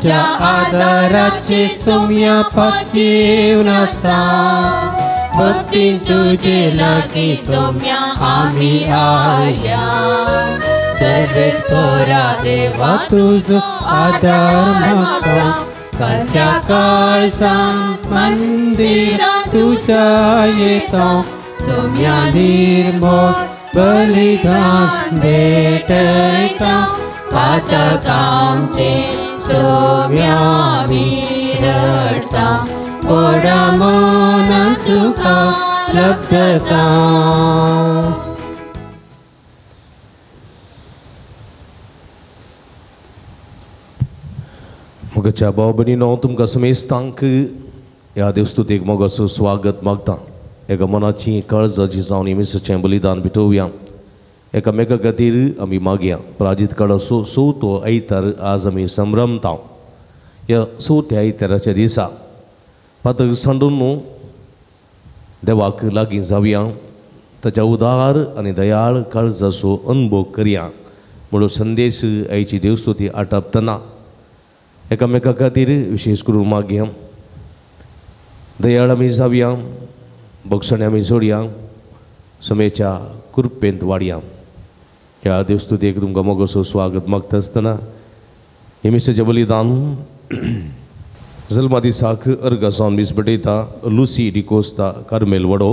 आमच्या आदाराचे सौम्या पातीव नसा भक्तीन तुझे लागी सौम्या आम्ही आल्या सर्वेस्परा देवा तुझो आधार म्हाका कालच्या काळचा मंदिरा तुझा येता सौम्या निर्मळ बलिदान भेटयता पातकांचे सौम्या रडता पडा मनांत तुका लब्धता मोगाच्या भाव भयणीनो तुमकां समेस्तांक ह्या देवस्तुतेक मोगाचो स्वागत मागता एका मनाची काळजाची जावन येशूचें बलिदान भेटोवया एकामेका खातीर आमी मागया प्राजीत काळ असो चवथो आयतार आज आमी संभ्रमता ह्या चवथ्या आयताराच्या दिसा पातक सांडून देवाक लागीं जावया ताच्या उदार आनी दयाळ काळजाचो अनुभव करया म्हणून संदेश आयची देवस्तुती आटापतना एकामेका खातीर विशेष करून मागया दयाळ आमी जावया बक्षणे आमी जोडया समेच्या कृपेंत वाडया ह्या देवस्तुतेक तुमकां मोगाचो स्वागत मागता आसतना येशूचें बलिदान जल्मा दिसाक अर्ग जावन मीस भेटयता लुसी डिकोस्ता कार्मेल वडो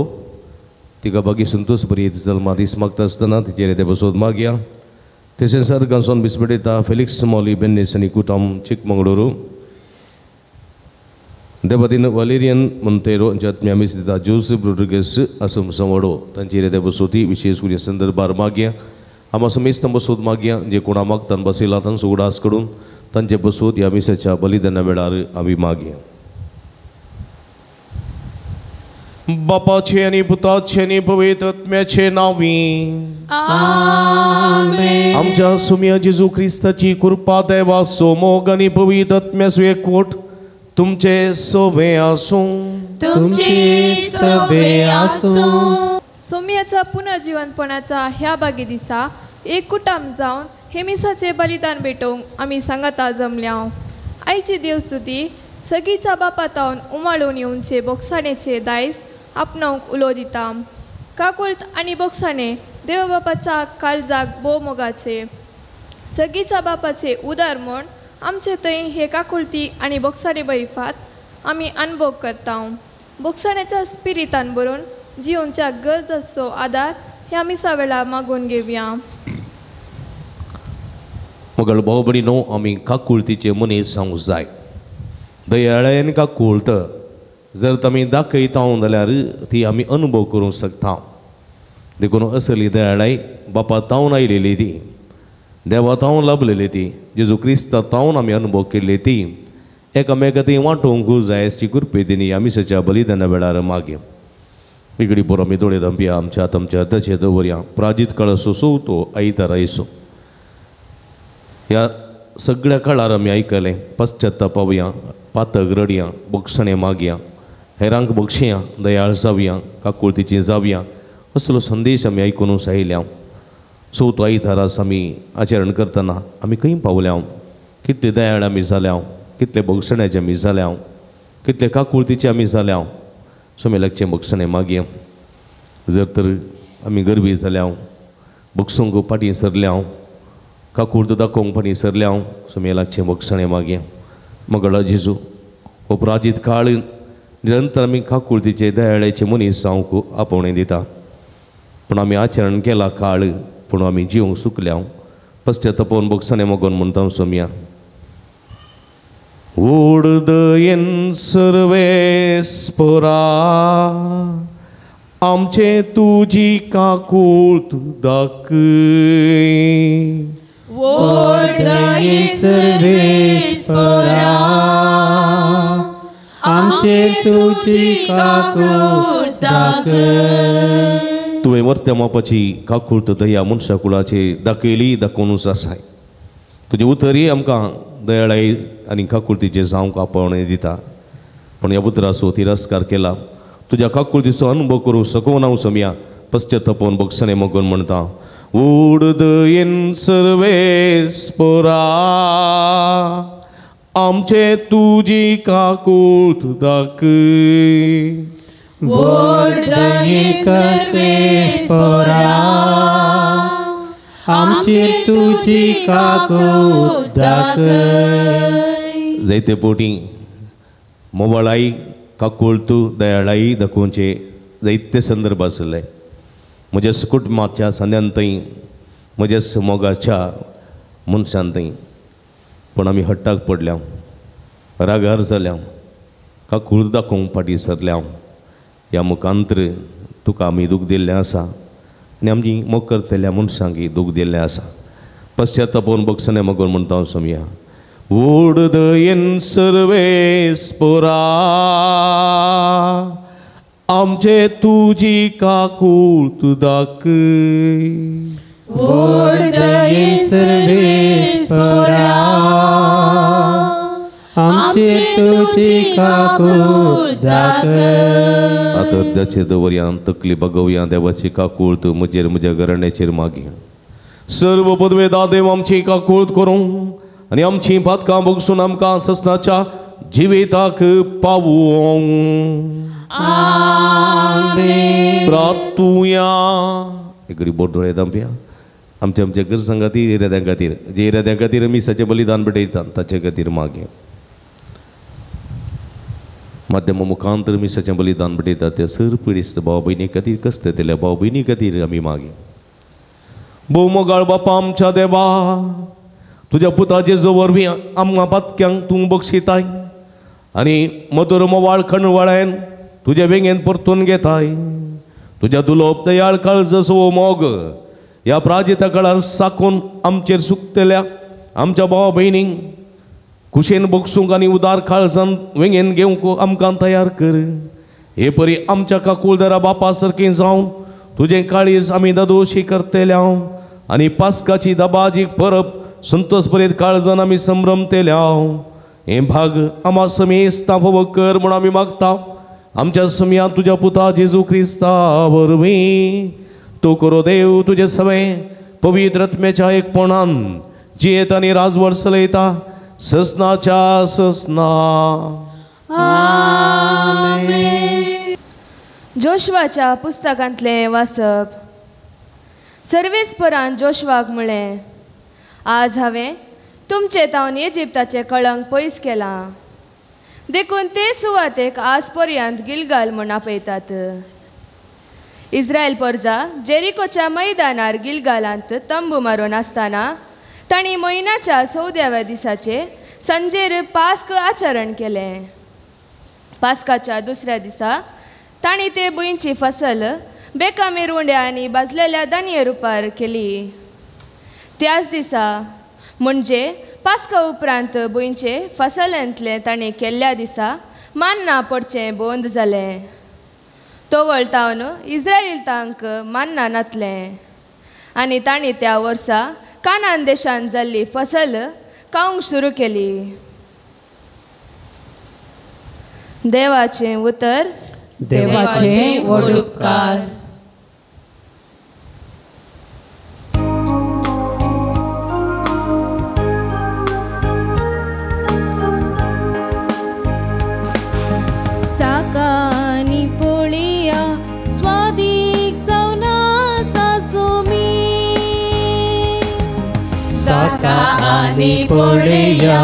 तिका बागी संतोश बरी जल्मा दीस मागता आसतना तिचेर ते बसोद मागया तशेंच अर्गां जावन मीस भेटयता फेलिक्स मौली बेन्नेस आनी कुटुंब चिकमंगळूरू देवादीन वालेरियन मोंतेरो आत्म्या मीस दिता जोसेफ रोड्रिगेस असम संवडो तांचेर ते बसोती विशेष करून संदर्भार मागया आम्हा समेस्त बसोद मागया जे कोणा मागतान बसयला तांचो उडास करून तांचे बसोद ह्या मिसाच्या बलिदाना वेळार आमी मागया बापाचे आनी पुताचे आनी पवित्र आत्म्याचे नांवी आमेन आमच्या सुम्या जेजू क्रिस्ताची कृपा देवा सोमोग आनी पवित्र आत्म्याचो एकवट तुमचे सोबे आसूं तुमची सभे आसूं सौम्याच्या पुनर्जीवनपणाच्या ह्या बागे दिसा एक कुटुंब जावन हेमिसाचे बलिदान भेटोवंक आमी सांगाता जमल्या आयची देवस्तुती सगळीच्या बापातावन उमाळून येवचे बोगसाणेचे दायज आपणावंक उलो दिता काकुळत आनी बोगसाणे देव बापाच्या काळजाक भोव मोगाचे सगळीच्या बापाचे उदार म्हण आमचे थंय हे काकुळती आनी बोगसाणे बैफात आमी अनुभव करता बोगसाण्याच्या स्पिरितान बरोवन जिवनच्या गरजेचो आदार ह्या मिसा वेळा मागून घेवया मगळ भाव भयणीनो आमी काकुळतीचे मनीस जावंक जाय दयाळान काकुळत जर आमी दाखयता जाल्यार ती आमी अनुभव करूंक शकता देखून असली दयाळाय बापा तावन आयलेली ती देवा तावन लाभलेली ती जेजू क्रिस्ता तावन आमी अनुभव केल्ली ती एकामेका ती वांटोवंक जाय अशी कृपेदिनी आमी सच्या बलिदाना वेळार मागया इकडी बरो आमी दोळे दंपिया आमच्या आमच्या हाताचे दवरया प्राजीत काळ असो चवथो आयतार आयसो ह्या सगळ्या काळार आमी आयकलें पश्चात्तापावया पातक रडया बक्षणे मागया हेरांक बक्षया दयाळ जावया काकुळतीची जावया असलो संदेश आमी आयकून आयल्या चवथो आयतारास आमी आचरण करतना आमी खंय पावल्या कितले दयाळ आमी जाल्या कितले बक्षण्याचे आमी जाल्या कितले काकुळतीचे आमी जाल्या सोमेलाचे बक्षणे मागया जर तर आमी गरवी जाल्या बक्षूंक फाटीं सरल्या काकुळत दाखोवंक फाटीं सरल्या सोमेलाचे बक्षणे मागया मगळा जेजू हो प्राजीत काळ निरंतर आमी काकुळतीचे दयाळेचे मनीस जावंक आपोवणें दिता पूण आमी आचरण केला काळ पूण आमी जिवंक सुकल्या पश्चात्तापोवन बक्षणे मागोवन म्हणटा सोम्या ओडदयेन सर्वेस्परा आमचे तुजी काकुळत दाखय ओडदयेन सर्वेस्परा आमचे तुजी काकुळत दाखय तुवें वर्त्या मापाची काकुळत दया मनशा कुळाची दाखयली दाखोवनूच आसाय तुजें उतरय आमकां दयाळाय आनी काकुळतीचें जावंक आपोवणें दिता पण ह्या उतराचो तिरस्कार केला तुज्या काकुळतीचो अनुभव करूंक शकूं ना सोम्या पश्चात्तापोवन बक्षणे मागून म्हणटा ओडदयेन सर्वेस्परा आमचे तुझी काकूळत दाखय. व्हड दये सर्वेस्परा, आमचेर तुजी काकूळत दाखय. जायते पोटी मोबाळाई काकूळत दयाळाई दाखोवचे जायते संदर्भ आसले. म्हज्या कुटुंबाच्या सन्यांतय म्हज्या मोगाच्या मनशांतय. पण आमी हट्टाक पडल्या, रागार जाल्या, काकूळ दाखोवंक फाटीं सरल्या. ह्या मुखांतर तुका आमी दूख दिल्लें आसा आनी आमची मोग करतल्या मनशांकी दूख दिल्लें आसा. पश्चातापोवन बक्षणे मोगोन म्हणटा हांव सोमया. व्हड दयेन सर्वेस्परा, आमचे तुजी काकूळत दाखय. व्हड दयेन सर्वेस्परा, आमचेर तुजी काकूळत दाखय. आतर्द्याचेर दवरया, तकली बगवया, देवाची काकूळत म्हजेर म्हज्या घराण्याचेर मागया. सर्व पदवेदार देव आमची काकूळत करूं आनी आमची पातकां बगसून आमकां ससनाच्या जिविताक पावूं. प्रार्थुया. एक बोट दोळे दांपया. आमच्या आमच्या गरजंगाती इराद्यां खातीर, जे इराद्यां खातीर आमी सचे बलिदान भेटयतात ताचे खातीर मागया. माध्यमा मुखांतर आमी सचे बलिदान भेटयतात त्या सर पिडिस्त भाव भयणी खातीर, कश्ट दिल्या भाव भयणी खातीर आमी मागया. भोव मोगाळ बापा आमच्या देवा, तुज्या पुताचे जो वरवीं आमकां पातक्यांक तूं बक्षिताय आनी मधुर मोवाळ खणवाळ्यान तुज्या वेंगेन परतून घेताय. तुज्या दुलोप दयाळ काळज सो मोग ह्या प्राजिता काळार साकोन आमचेर सुकतल्या आमच्या भाव भयणींक कुशेन बगसूंक आनी उदार काळजान वेंगेन घेवंक आमकां तयार कर. हे परी आमच्या काकूळदारा बापा सारकें जावन तुजें काळीज आमी दादोशी करतल्या आनी पास्काची दाबाजी परब संतोष बरेत काळजान आमी संभ्रमतेल्या. हे भाग आमा समेस्ता फोव कर म्हूण आमी मागता. आमच्या समया तुज्या पुता जेजू क्रिस्ता वरवीं तो करो देव तुजे सवें पवित्र आत्म्याच्या एकपणान जियेता आनी राजवर चलयता ससनाच्या ससना. आमेन. जोशवाच्या पुस्तकांतले वाचप. सर्वेस्परान जोशवाक म्हळें, आज हांवें तुमचे तावन इजिप्ताचे कळंक पयस केलां. देखून ते सुवातेक आज पर्यंत गिलगाल म्हूण आपयतात. इस्रायल परजा जेरिकोच्या मैदानार गिलगालांत तंबू मारून आसतना तांणी म्हयन्याच्या 14व्या दिसाचे संजेर पास्क आचरण केलें. पास्काच्या दुसऱ्या दिसा तांणी ते बुंयची फसल बेकामीर उंड्या आनी भाजलेल्या दानये रुपार केली. त्याच दिसा म्हणजे पास्का उपरांत बुंयचे फसलांतले तांणी केल्ल्या दिसा मान्ना पडचें बंद जालें. तो वळतावन इस्रायेलींक मान्ना नातलें आनी तांणी त्या वर्सा कानान देशांत जाल्ली फसल खावंक सुरू केली. देवाचें उतर. देवाचे व्हड उपकार. साकानी पोळिया स्वादीक सवना सासोमी. साका आनी पोळया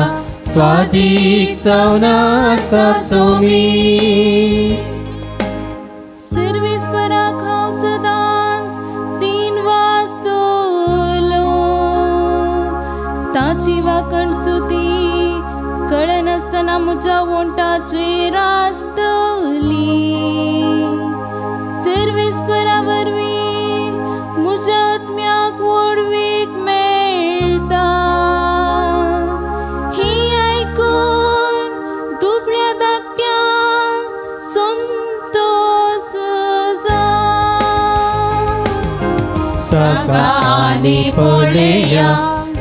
स्वादीक सवनाचा सोमी. सर्वेस्परा खाव सदांच तीन वाजतलो. ताची वाकण स्तुती कळनासतना म्हज्या वोंटाचेर आसतली. सर्वेस्परा वरवीं म्हज्या आत्म्याक वडवीक मेळटा. ही आयकून दुबळ्या धाकट्यांक संतोष साका आनी पोळया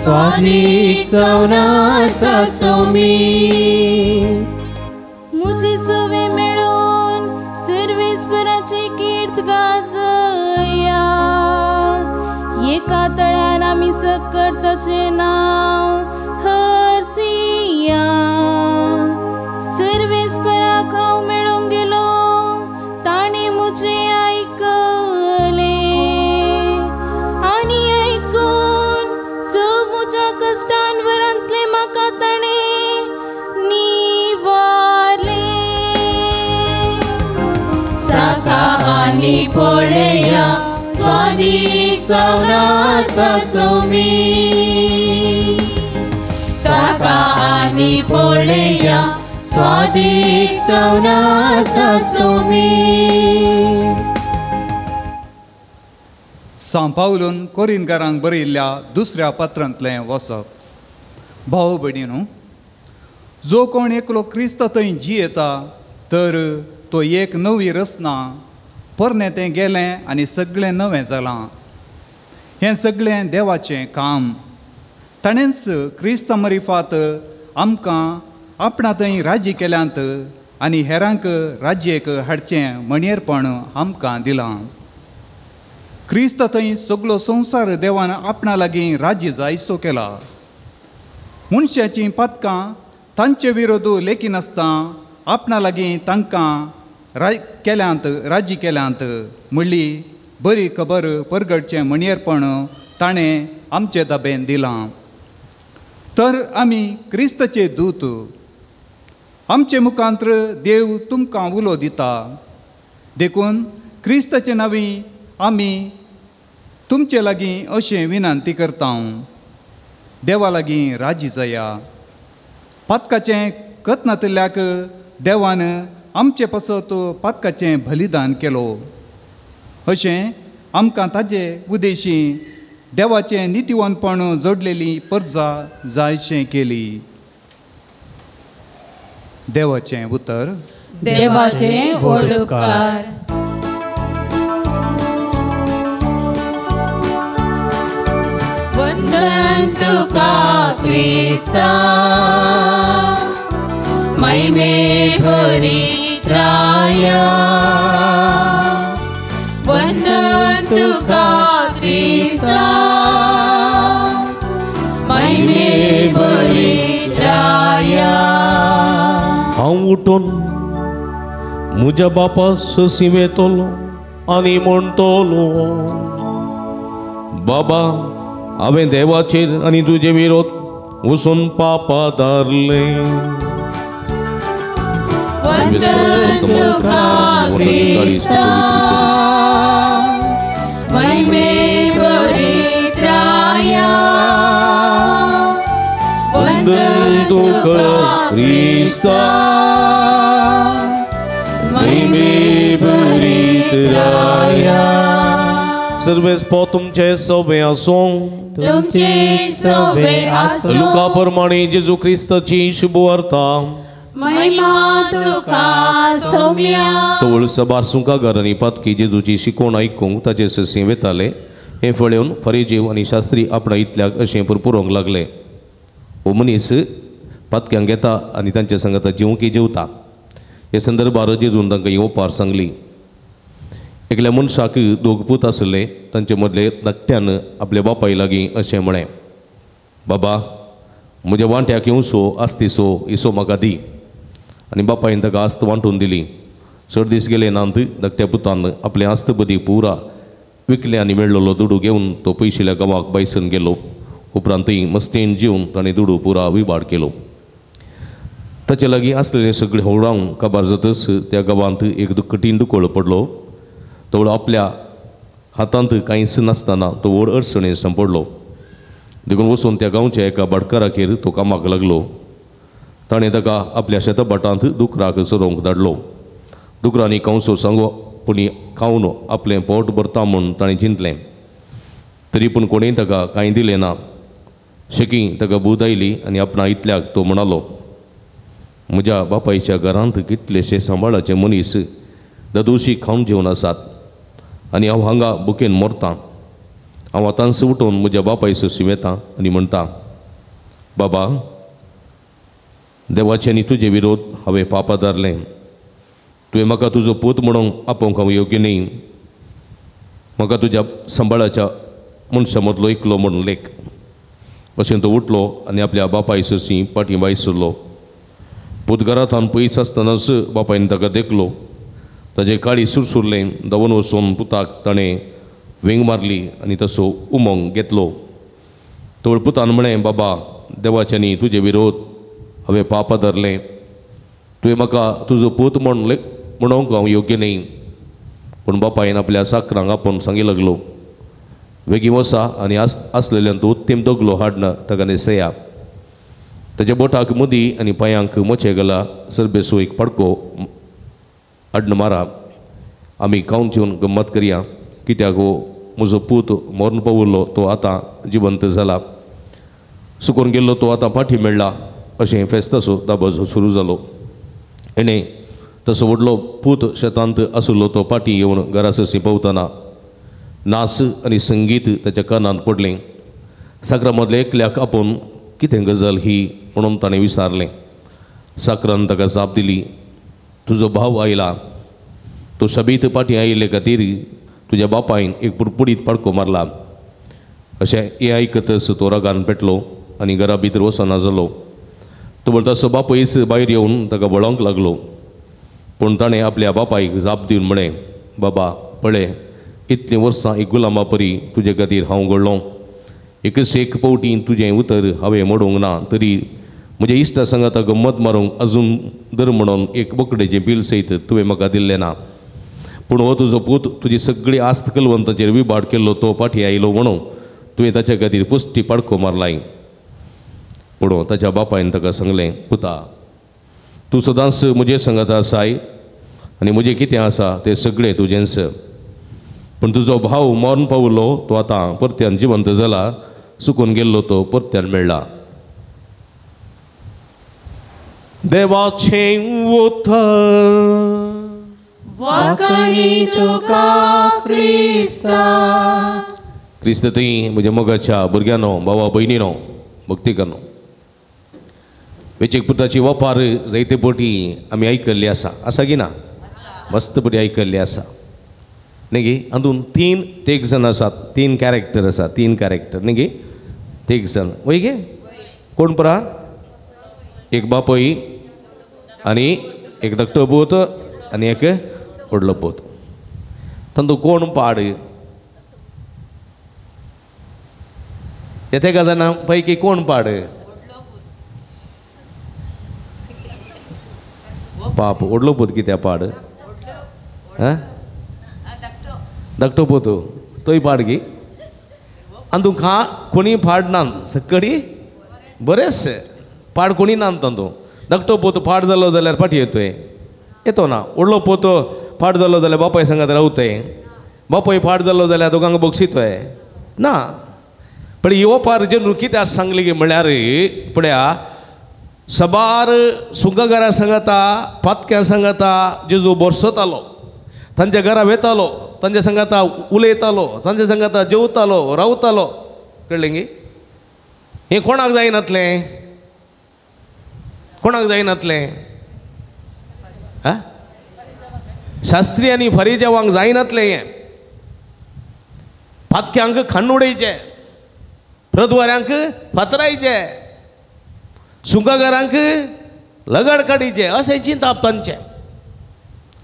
स्वादीक सवनाचा सोमी. मुझे सवे मेळून सर्वेस्पराची कीर्त गाजया. एका तळ्यान आमी सकट ताचें नांव हरसिया. आनी पळया स्वादीक जावनास सोमी साका आनी पळया स्वादीक जावनास सोमी सांपावलून कोरिंतकारांक बरयल्ल्या दुसऱ्या पत्रांतलें वचप। भाव भयणीनो, जो कोण एकलो क्रिस्त थंय जियेता तर तो एक नवी रचना, पोरनें तें गेलें आनी सगळें नवें जालां। हें सगळें देवाचें काम। ताणेंच क्रिस्ता मरिफात आमकां आपणा थंय राज्य केल्यांत आनी हेरांक राज्येक हाडचें मणियेरपण आमकां दिलां। क्रिस्त थंय सगळो संवसार देवान आपणा लागीं राज्य जायसो केला। मनशाचीं पथकां तांचे विरोध लेखी नासता आपणा लागीं तांकां केल्यांत राज्य केल्यांत म्हणली बरी खबर परगडचें मणियेरपण ताणें आमचे ताब्यांत दिलां। तर आमी क्रिस्ताचे दूत, आमचे मुखांतर देव तुमकां उलो दिता। देखून क्रिस्ताचे नांवी आमी तुमचे लागीं अशें विनंती करता, देवा लागीं राजी जाया। पातकाचें कथनातल्याक देवान आमचे पासत पातकाचें बलिदान केलो। अशें आमकां ताजे उद्देशी देवाचें नितीवनपण जोडलेली परजा जायशें केली। देवाचें उतर। देवाचे व्हड उपकार। वंदन तुका क्रिस्ता, महिमे भरीत राया। वंदन तुका क्रिस्ता, महिमे भरीत राया। हांव उठून म्हज्या बापा ससीम येतलो आनी म्हणटलो, बाबा हांवें देवाचेर आनी तुजे विरोध वचून पापा दारले। वंदन तुका क्रिस्ता, महिमे भरीत राया। वंदन तुका क्रिस्ता, महिमे भरीत राया। सर्वेस्पो तुमचे सवे आसूं, तुमचे सवे आसूं। लुका प्रमाणे जेजू क्रिस्ताची शुभ वार्ता। महिमा तुका सौम्या। तवळ सबार सुंका घरांनी पातकी जेजूची शिकोवण आयकूंक ताचे ससी वेताले। हें पळोवन फरीजीव आनी शास्त्री आपणा इतल्याक अशें पुरपुरोंक लागले। हो मनीस पातक्यांक घेता आनी तांच्या सांगाता जेवंकी जेवता। हे संदर्भार जेजून तांकां येवपार सांगली। एकल्या मनशाक दोग पूत आसले। तांचे मदले धाकट्यान आपल्या बापाय लागीं अशें म्हळें, बाबा म्हज्या वांट्याक येवसो आस्तीसो इसो म्हाका दी। आनी बापायन ताका आस्त वांटून दिली। चड दीस गेले नांत धाकट्या पुतान आपलें आस्त बदी पुरा विकलें आनी मेळ्ळलो दुडू घेवन तो पयशिल्ल्या गांवाक बायसन गेलो। उपरांत मस्तेन जेवन ताणें दुडू पुरा विबाड केलो। ताचे लागीं आसलेलें सगळें होवडावन काबार जातच त्या गांवांत एक कठीण दुकोळ पडलो। तो आपल्या हातांत कांयच नासतना तो व्हड अडचणेन सांपडलो। देखून वचून त्या गांवच्या एका भाटकाराचेर तो कामाक लागलो। ताणें ताका आपल्या शेताभाटांत दुकराक चरोवंक धाडलो। दुकरांनी कंवसो सांगो पूण खावन आपलें पोट भरता म्हूण ताणें चिंतलें। तरी पूण कोणेय ताका कांय दिलें ना। शेकी ताका बूद आयली आनी आपणा इतल्याक तो म्हणालो, म्हज्या बापायच्या घरांत कितलेशे सांबाळाचे मनीस ददोशी खावन जेवन आसात आनी हांव हांगा बुकेन मरतां। हांव आतांच उठून म्हज्या बापाय ससी येता आनी म्हणटा, बाबा देवाचे आनी तुजे विरोध हांवें पापा दारलें। तुवें म्हाका तुजो पूत म्हणून आपोवंक हांव योग्य न्ही। म्हाका तुज्या सांबाळाच्या मनशा मदलो एकलो म्हूण लेख। अशें तो उठलो आनी आपल्या बापाय ससी पाटी भायर सरलो। पूत घरांतल्यान पयस आसतनाच बापायन ताका देखलो। ताजें काळी सुरसुरलें धांवन वचून पुताक ताणें वेंग मारली आनी तसो उमोंग घेतलो। तवळ पुतान म्हळें, बाबा देवाचे आनी तुजे विरोध हांवें पापा धरलें। तुवें म्हाका तुजो पूत म्हणूंक हांव योग्य न्ही। पूण बापायन आपल्या साकरांक आपोवन सांगी लागलो वेगीं वसा आनी आसलेल्यान तो उत्तीम दोगलो हाडना ताका न्हेसया. ताच्या बोटाक मुदी आनी पांयांक मोचे घाला सरबेसो एक पडको हाडन मारा. आमी खावन जेवन गम्मत करया कित्याक हो म्हजो पूत मरण पावुरलो तो आतां जिवंत जाला. सुकून गेल्लो तो आतां फाटीं मेळ्ळा अशें फेस्ताचो दाबाजो सुरू जालो. एणे तसो व्हडलो पूत शेतांत आसलो तो फाटीं येवन घरा सरसी पावतना नाच आनी संगीत ताच्या कानांत पडलें. साकरा मदले एकल्याक आपोवन कितें गजाल ही म्हणून ताणें विचारलें. साकरान ताका जाप दिली, तुजो भाव आयला. तो शबीत फाटीं आयिल्ले खातीर तुज्या बापायन एक पुडपुडीत पडको मारला. अशें हें आयकतच तो रागान पेटलो आनी घरा भितर वचना जालो. तो बोलता तसो बापयस भायर येवन ताका बळोवंक लागलो. पूण ताणें आपल्या बापायक जाप दिवन म्हळें, बाबा पळय, इतलीं वर्सां एक गुलामा परी तुजे खातीर हांव घडलो. एकच एक फावटी तुजें उतर हांवें मोडूंक ना, तरी म्हज्या इश्टा सांगाता गम्मत मारूंक अजून दर म्हणून एक बोकडेचें बील सयत तुवें म्हाका दिल्लें ना. पूण हो तुजो पूत तुजी सगळी आस्त कलवंताचेर विबाड केल्लो तो फाटीं आयलो म्हणून तुवें ताच्या खातीर पुश्टी पडको मारलाय. पूण ताच्या बापायन ताका सांगलें, पुता तूं सदांच म्हजे सांगाता आसाय आनी म्हजें कितें आसा तें सगळें तुजेंच. पूण तुजो भाव मरण पावलो तो आतां परत्यान जिवंत जाला, सुकून गेल्लो तो परत्यान मेळ्ळा. देवाचें उतर वाकणी तुका क्रिस्ता. क्रिस्त थंय म्हज्या मोगाच्या भुरग्यानो भावा भयणीनो भक्तीकानो, वेचीक पुताची वापार जायते फावटी आमी आयकल्ली आसा की ना? मस्त बरी आयकल्ली आसा न्ही गे. हातून तीग जाण आसात, 3 कॅरेक्टर आसा, 3 कॅरेक्टर न्ही गे. तीग जाण वय गे. कोण परा? एक बापय आनी एक धाकटो पूत आनी एक व्हडलो पूत. तातूंत कोण पाड? त्या जाणां पैकी कोण पाड? पाप व्हडलो पूत कित्याक पाड? धाकटो पूत तोय पाड गे. आनी तूं कोणी पाड ना सकडी बरेच पाड कोणी ना तातूंत. धाकटो पूत पाड जालो जाल्यार फाटीं येतो ना. व्हडलो पूत पाड जालो जाल्यार बापाय सांगात रावतय. बापाय पाड जालो जाल्यार दोगांक बक्षितोय ना. पण यो पार जे कित्याक सांगले गे म्हळ्यार पळया, सबार सुंगागारा सांगता पातक्यां सांगता जेजू बोरसतालो, तांच्या घरा वेतालो, तांच्या सांगता उलयतालो, तांच्या सांगता जेवतालो रावतालो. कळ्ळें गे. हें कोणाक जायनातलें? कोणाक जायनातलें? शास्त्री आनी फरिजावांक जायनातलें. हें पातक्यांक खण उडयचें, प्रद्वाऱ्यांक फातरायचें, सुंगागारांक लगड काडीचें अशें चिंताप तांचें.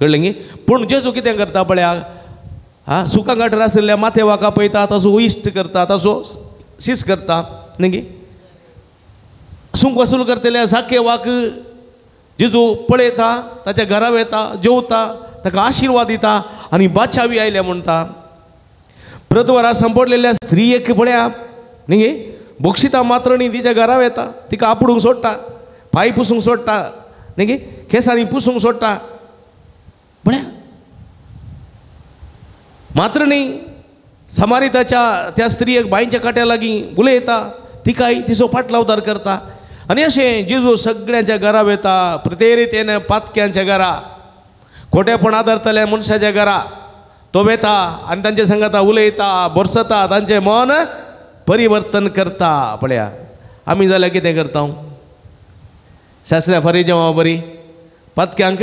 कळ्ळें गे. पूण जेजू कितें करता पळया, सुका गांठर आशिल्ल्या माथेवाक आपयता, ताचो इश्ट करता, ताचो शीस करता न्ही गे. सूंक वसूल करतल्या साकेवाक जेजू पळयता, ताच्या घरा वेता, जेवता, ताका आशिर्वाद दिता आनी बाचावी आयल्या म्हणटा. प्रद्वारा संपडलेल्या स्त्रियेक पळया न्ही गे, बक्षिता मात्रणी तिच्या घरा येता, तिका आपडूंक सोडटा, पांय पुसूंक सोडटा न्ही गे, केंसांनी पुसूंक सोडटा. पळया मात्रणी समारिताच्या त्या स्त्रियेक बांयच्या काट्या लागीं उलयता, तिकाय तिचो फाटलावदार करता. आनी अशें जेजू सगळ्यांच्या घरा वेता, प्रतेरितेन पातक्यांच्या घरा, खोटेपण आदरतल्या मनशाच्या घरा तो वेता आनी तांचे सांगता उलयता, बोरसता, तांचें मन परिवर्तन करता. पळया आमी जाल्यार कितें करता? शास्त्रा फरिजावां बरी पातक्यांक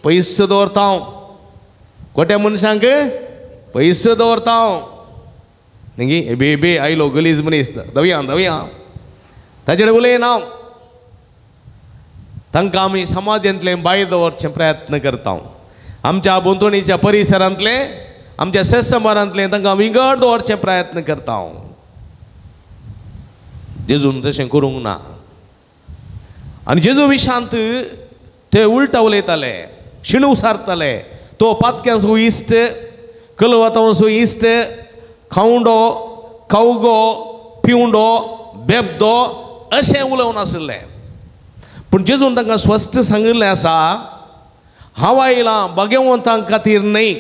पयस दवरता, खोट्या मनशांक पयस दवरता न्ही गे. बे आयलो गलीज मनीस, धवया ताचे कडेन उलयना. तांकां आमी समाजांतलें भायर दवरचें प्रयत्न करता. आमच्या बोंतोणीच्या परिसरांतले, आमच्या सेसंबारांतले तांकां विंगड दवरचें प्रयत्न करता. जेजून तशें करूंक ना. आनी जेजू विशांत ते उलटा उलयताले, शिणू सारताले, तो पातक्यांचो इश्ट कलवतांचो इश्ट खावंडो खावगो पिवंडो बेबदो अशें उलोवन आसलें. पूण जेजून तांकां स्पश्ट सांगिल्लें आसा हांव आयलां भाग्यवंतां खातीर न्ही,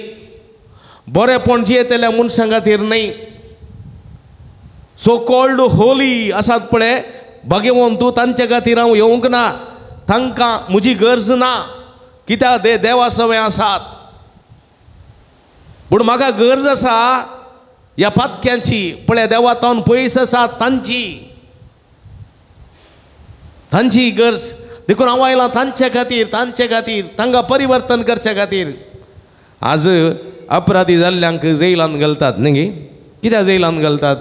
बरेपण जियेतल्या मनशां खातीर न्ही. सो कॉल्ड होली आसात पळय भाग्यवंतू तांचे खातीर हांव येवंक ना, तांकां म्हजी गरज ना, कित्याक देवा सवय आसात. पूण म्हाका गरज आसा ह्या पातक्यांची, पळय देवा तावन पयस आसात तांची गरज देखून हांव आयलां तांचे खातीर तांकां परिवर्तन करचे खातीर. आज अपराधी जाल्ल्यांक जेलांत घालतात न्ही, कित्याक जेलांत घालतात?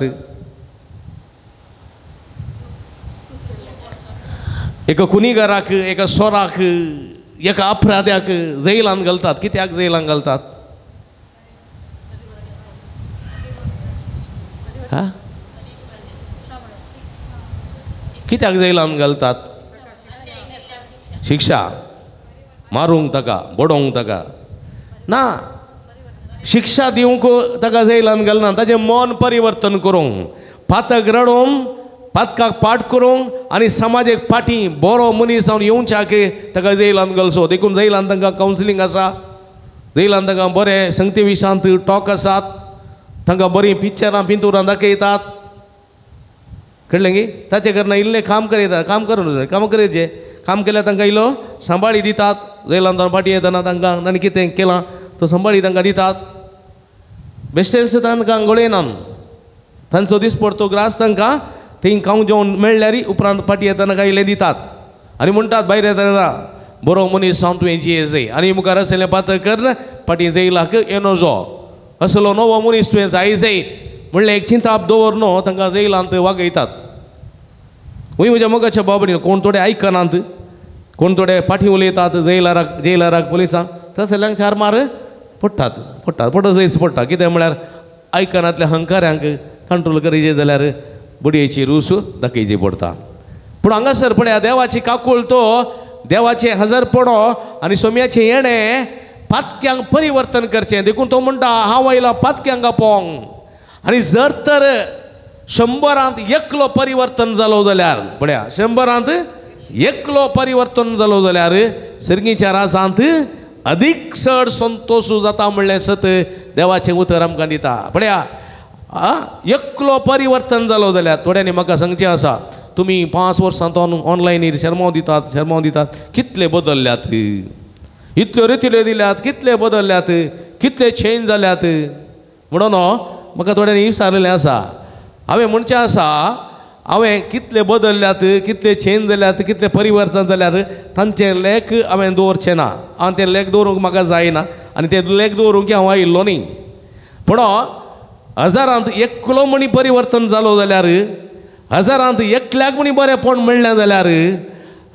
एका कुनीगाराक, एका सोराक, एका अपराध्याक जेलांत घालतात. कित्याक जेलांत घालतात? कित्याक जेलांत घालतात? शिक्षा मारूंक ताका, बडोवंक ताका ना, शिक्षा दिवंक ताका जेलांत घालना. ताजें मन परिवर्तन करूंक, पातक रडोवन पातकाक पाट करूंक आनी समाजाक फाटी बरो मनीस जावन येवच्याक ताका जेलांत घालचो. देखून जेलांत तांकां कावन्सिलींग आसा, जेलांत तांकां बरे संगती विशांत टॉक आसात, तांकां बरीं पिक्चरां पिंतुरां दाखयतात. कळ्ळें गे? ताचे कारणान इल्लें काम करयतात, काम करचें, काम केल्यार तांकां इल्लो सांबाळी दितात. जेलांत फाटी येतना तांकां ताणें कितें केलां तो सांबाळी तांकां दितात. बेश्टेच तांकां गळयनात, तांचो दिसपडतो ग्रास तांकां थंय खावंक जेवण मेळ्ळ्यार उपरांत फाटी येतना काय इल्लें दितात आनी म्हणटात भायर येतना बरो मनीस जावन तुवें जियेजय आनी मुखार आसलें पातक कर फाटी जेलाक येनो जो असलो नवो मनीस तुवें जायजय म्हणलें एक चिंताप दवर न्हू, तांकां जेलांत वागयतात. वय म्हज्या मोगाच्या बाबडीन कोण थोडे आयकनात, कोण थोडे फाटी उलयतात जेलाराक पुलिसांक, तसल्यांक चार मार पडटात जैस पडटा. कितें म्हळ्यार आयकनातल्या हंकाऱ्यांक कंट्रोल करीचे जाल्यार बडयेची रूस दाखयची पडटा. पूण हांगासर पळया देवाची काकूळ तो देवाचे हजरपणो आनी सोम्याचें येणें पातक्यांक परिवर्तन करचें. देखून तो म्हणटा हांव आयला पातक्यांक आपोवंक. आनी जर तर 100 एकलो परिवर्तन जालो जाल्यार पळया 100 एकलो परिवर्तन जालो जाल्यार सर्गीच्या राजांत अदीक चड संतोश जाता म्हणलें सत देवाचें उतर आमकां दिता. पळया एकलो परिवर्तन जालो जाल्यार थोड्यांनी म्हाका सांगचें आसा तुमी 5 वर्सांतून ऑनलायनीर शर्माव दितात कितले बदल्ल्यात, इतल्यो रितील्यो दिल्यात, कितले बदल्ल्यात, कितले चेंज जाल्यात म्हणून म्हाका थोड्यांनी विचारलेलें आसा. हांवें म्हणचें आसा हांवें कितले बदल्ल्यात, कितले चेंज जाल्यात, कितले परिवर्तन जाल्यात तांचे लेख हांवें दवरचें ना. हांव ते लेख दवरूंक म्हाका जायना आनी ते लेख दवरूंक हांव आयिल्लो न्ही. पूण 1000 एकलो मणी परिवर्तन जालो जाल्यार 1000 एकल्याक मणी बरेपण मेळ्ळें जाल्यार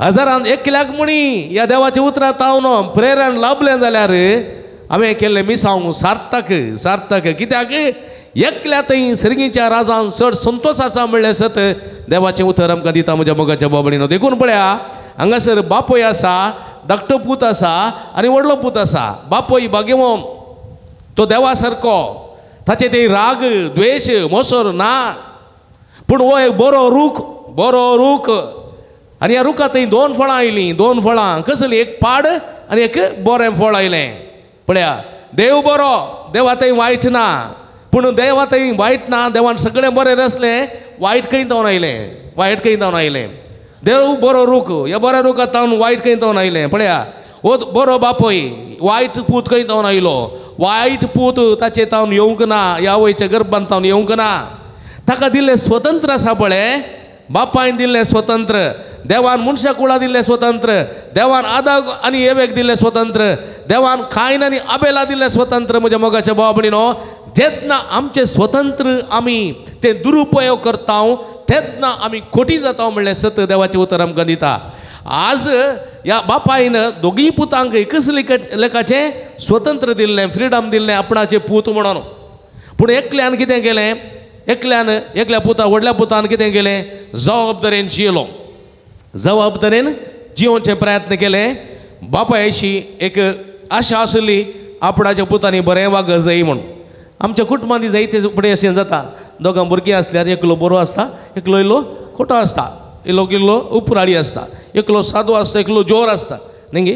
1000 एकल्याक मणी ह्या देवाच्या उतरां तावन प्रेरण लाभलें जाल्यार हांवें केल्लें मिसांव सार्थक. कित्याक एकल्या थंय सर्गीच्या राजान चड संतोश आसा म्हणलें सत देवाचें उतर आमकां दिता म्हज्या मोगाच्या बाबडीन. देखून पळया हांगासर बापोय आसा, धाकटो पूत आसा आनी व्हडलो पूत आसा. बापोय भाग्यवान, तो देवा सारको, ताचे ते राग द्वेश मोसोर ना. पूण हो एक बरो रूख आनी ह्या रुखांत थंय 2 फळां आयलीं. 2 फळां कसलीं? एक पाड आनी एक बरें फळ आयलें. पळया देव बरो, देवा थंय वायट ना. पूण देवा थंय वायट ना, देवान सगळें बरें नासलें, वायट खंय तावन आयलें. देव बरो रूख, ह्या बऱ्या रुखांत तावन वायट खंय तावन आयलें. पळया हो बरो बापोय वायट पूत खंय तावन आयलो. वायट पूत ताचे तावन येवंक ना, ह्या आवयच्या गर्भांत तावन येवंक ना. ताका दिल्लें स्वतंत्र आसा पळय, बापायन दिल्लें स्वतंत्र, देवान मनशा कुळा दिल्लें स्वतंत्र, देवान आदाग आनी एवेक दिल्लें स्वतंत्र, देवान कायन आनी आबेला दिल्लें स्वतंत्र. म्हज्या मोगाच्या बाबडीनो जेन्ना आमचे स्वतंत्र आमी ते दुरुपयोग करता तेन्ना आमी खोटी जाता म्हणलें सत देवाचें उतर आमकां दिता. आज ह्या बापायन दोगूय पुतांक एकच लेखाचें स्वतंत्र दिल्लें, फ्रिडम दिल्लें आपणाचें पूत म्हणून. पूण एकल्यान कितें केलें? एकल्या पुता व्हडल्या पुतान कितें केलें? जबाबदारेन जियेलो, जबाबदारेन जिवोवचे प्रयत्न केले. बापायची एक आशा आसली आपणाच्या पुतांनी बरें वाग जाय म्हणून आमच्या कुटुंबांनी जायते फुडें अशें जाता दोगां भुरगीं आसल्यार एकलो बरो आसता एकलो इल्लो खोटो आसता इल्लो उपराळी आसता एकलो सादो आसता एकलो जोर आसता न्ही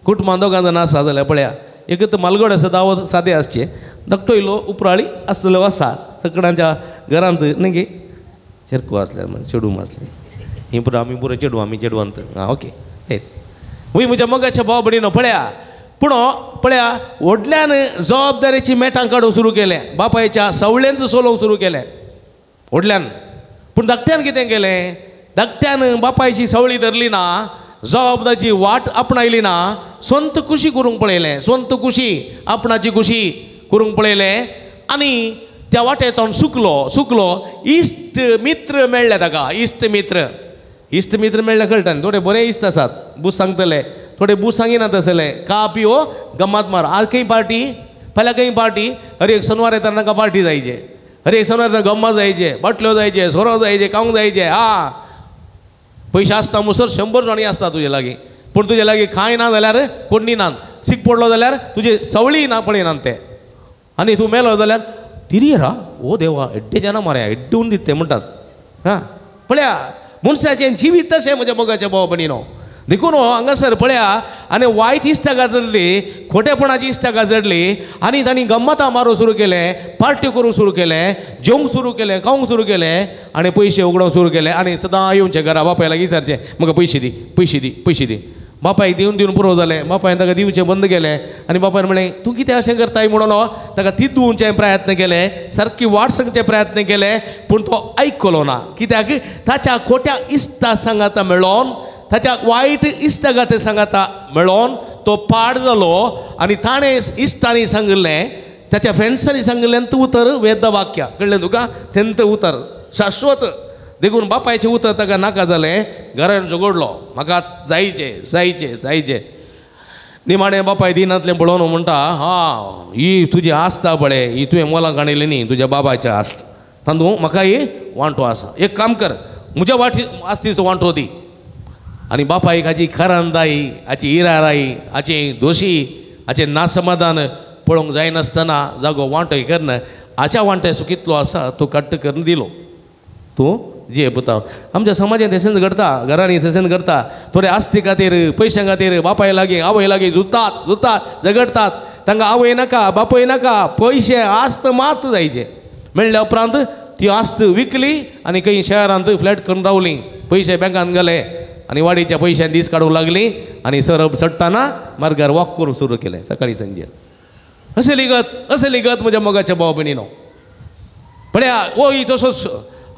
कुटुंबान दोगां जाणां आसा जाल्यार पळया एक तर मालगड आसा दावत सादें आसचें धाकटो इल्लो उपराळी आसतलो आसा सगळ्यांच्या घरांत न्ही चेरको आसल्यार चेडूम आसलें ही पुरो आमी पुरो चेडू आमी चेडवांत आं ओके वय म्हज्या मोगाच्या भाव भयणीनो पळया पूण पळया व्हडल्यान जबाबदारेची मेटां काडूंक सुरू केलें बापायच्या सवळ्यांत सोलोवंक सुरू केलें व्हडल्यान पूण धाकट्यान कितें केलें धाकट्यान बापायची सवळी धरली ना जबाबदारीची वाट आपणायली ना स्वंत खुशी करूंक पळयलें स्वंत खुशी आपणाची खुशी करूंक पळयलें आनी त्या वाटेंतून सुकलो इश्ट मित्र मेळ्ळे ताका इश्ट मित्र मेळ्ळे कळटा न्ही थोडे बरे इश्ट आसात बूस सांगतले थोडे बूस सांगिनात आसले का पिओ गम्मात मार आज खंय पार्टी फाल्यां खंय पार्टी अरे एक शनिवार येता तांकां पार्टी जायचे अरे एक शनिवार येता गम्मा जायचे बाटल्यो जायचे सोरो जायचे खावंक जायचे हा पयशे आसता मुसर 100 जाणी आसता तुजे लागीं पूण तुजे लागीं खाय ना जाल्यार कोण्णी ना सीक पडलो जाल्यार तुजी सवळी ना पळयनात ते आनी तूं मेलो जाल्यार तिरियरा ओ देवा एड्डे जाणां मरे एड्डून दिते म्हणटात हां पळया मनशाचें जिवीत तशें म्हज्या मोगाच्या भाव भयणीनो देखून हांगासर पळया आनी वायट इश्टां गाजरली खोटेपणाची इश्टां गाजरली आनी तांणी गम्मतां मारूंक सुरू केलें पार्ट्यो करूंक सुरू केलें जेवंक सुरू केलें खावंक सुरू केलें आनी पयशे उगडोवंक सुरू केले आनी सदां येवचें घरा बापाय लागीं विचारचें म्हाका पयशे दी बापायक दिवन पुरो जालें बापायन ताका दिवचें बंद केलें आनी बापायन म्हणलें तूं कितें अशें करताय म्हणून ताका तिदूंचे प्रयत्न केले सारकी वाट सांगचे प्रयत्न केले पूण तो आयकलो ना कित्याक ताच्या खोट्या इश्टा सांगाता मेळोन ताच्या वायट इश्टागाते सांगाता मेळोन तो पाड जालो आनी ताणें इश्टांनी सांगलें ताच्या फ्रेंड्सांनी सांगलें उतर वेद वाक्य कळ्ळें तुका तेंत उतर शाश्वत देखून बापायचें उतर ताका नाका जालें घरान झगडलो म्हाका जायचे निमाणें बापाय दिनांतलें पळोवन म्हणटा हा ही तुजी आसता पळय ही तुवें मोलाक हाडिल्ली न्ही तुज्या बाबाचें आस्त तांदूं म्हाका ही वांटो आसा एक काम कर म्हज्या वाटी आस्तीचो वांटो दी आनी बापायक हाची खरांदाई हाची इराराई हाची दोशी हाचें नासमाधान पळोवंक जायनासतना जागो वांटोय करना हाच्या वांट्याचो कितलो आसा तो कट्ट करून दिलो तूं जे पुता आमच्या समाजांत तशेंच घडता घरांनी तशेंच घडता थोडे आस्ती खातीर पयशां खातीर बापाय लागीं आवय लागीं झुजतात झगडतात तांकां आवय नाका बापूय नाका पयशे आस्त मात जायचे मेळ्ळ्या उपरांत ती आस्त विकली आनी खंय शहरांत फ्लॅट करून रावली पयशे बँकांत गेले आनी वाडीच्या पयशांनी दीस काडूंक लागली आनी सरप चडटाना मार्गार वॉक करूंक सुरू केलें सकाळी सांजेर असली गत म्हज्या मोगाच्या भाव भयणीनो पळया ओ ही तसोच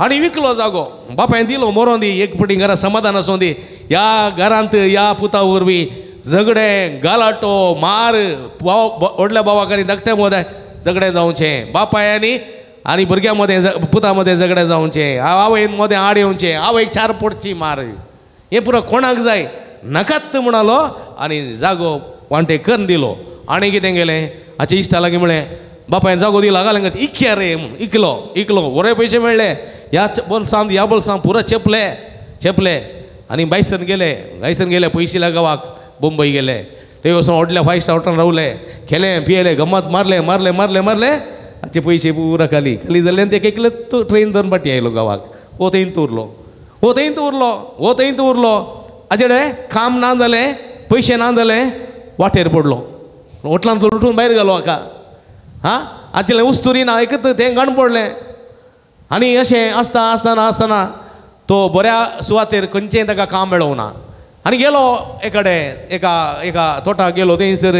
आनी विकलो जागो बापायन दिलो मरोन दी एक फावटी घरा समाधान आसूं दी ह्या घरांत ह्या पुता वरवीं झगडे गालाटो मार व्हडल्या भावाकानी धाकट्या मदें झगडें जावचें बापायांनी आनी भुरग्यां मदें पुता मदें झगडें जावचें आवयन मदें आड येवचें आवयक चार पडची मार हे पुरो कोणाक जाय नाकात म्हणालो आनी जागो वांटे करून दिलो आनी कितें केलें हाचे इश्टा लागीं म्हळें बापायन जागो दिला घालें इकया रे म्हूण इकलो बरे पयशे मेळ्ळे ह्या बोल्सांत ह्या बोल्सांत पुरो चेपले आनी बायसन गेले पयशे गांवाक मुंबय गेले थंय वचून व्हडल्या 5 स्टार हॉटेलांत रावले खेळ्ळे पियेले गम्मत मारले हाचे पयशे पुरा खाली जाल्यान ते एकले ट्रेन धरून पाटी आयलो गांवाक हो थंयत उरलो हाचे कडेन काम ना जालें पयशे ना जालें वाटेर पडलो हॉटेलांत उठून भायर गेलो हाका हां हाचें उस्तुरी ना एकत तें गण पडलें आनी अशें आसतना तो बऱ्या सुवातेर खंयचेंय ताका काम मेळोंक ना आनी गेलो एका तोटाक गेलो थंयसर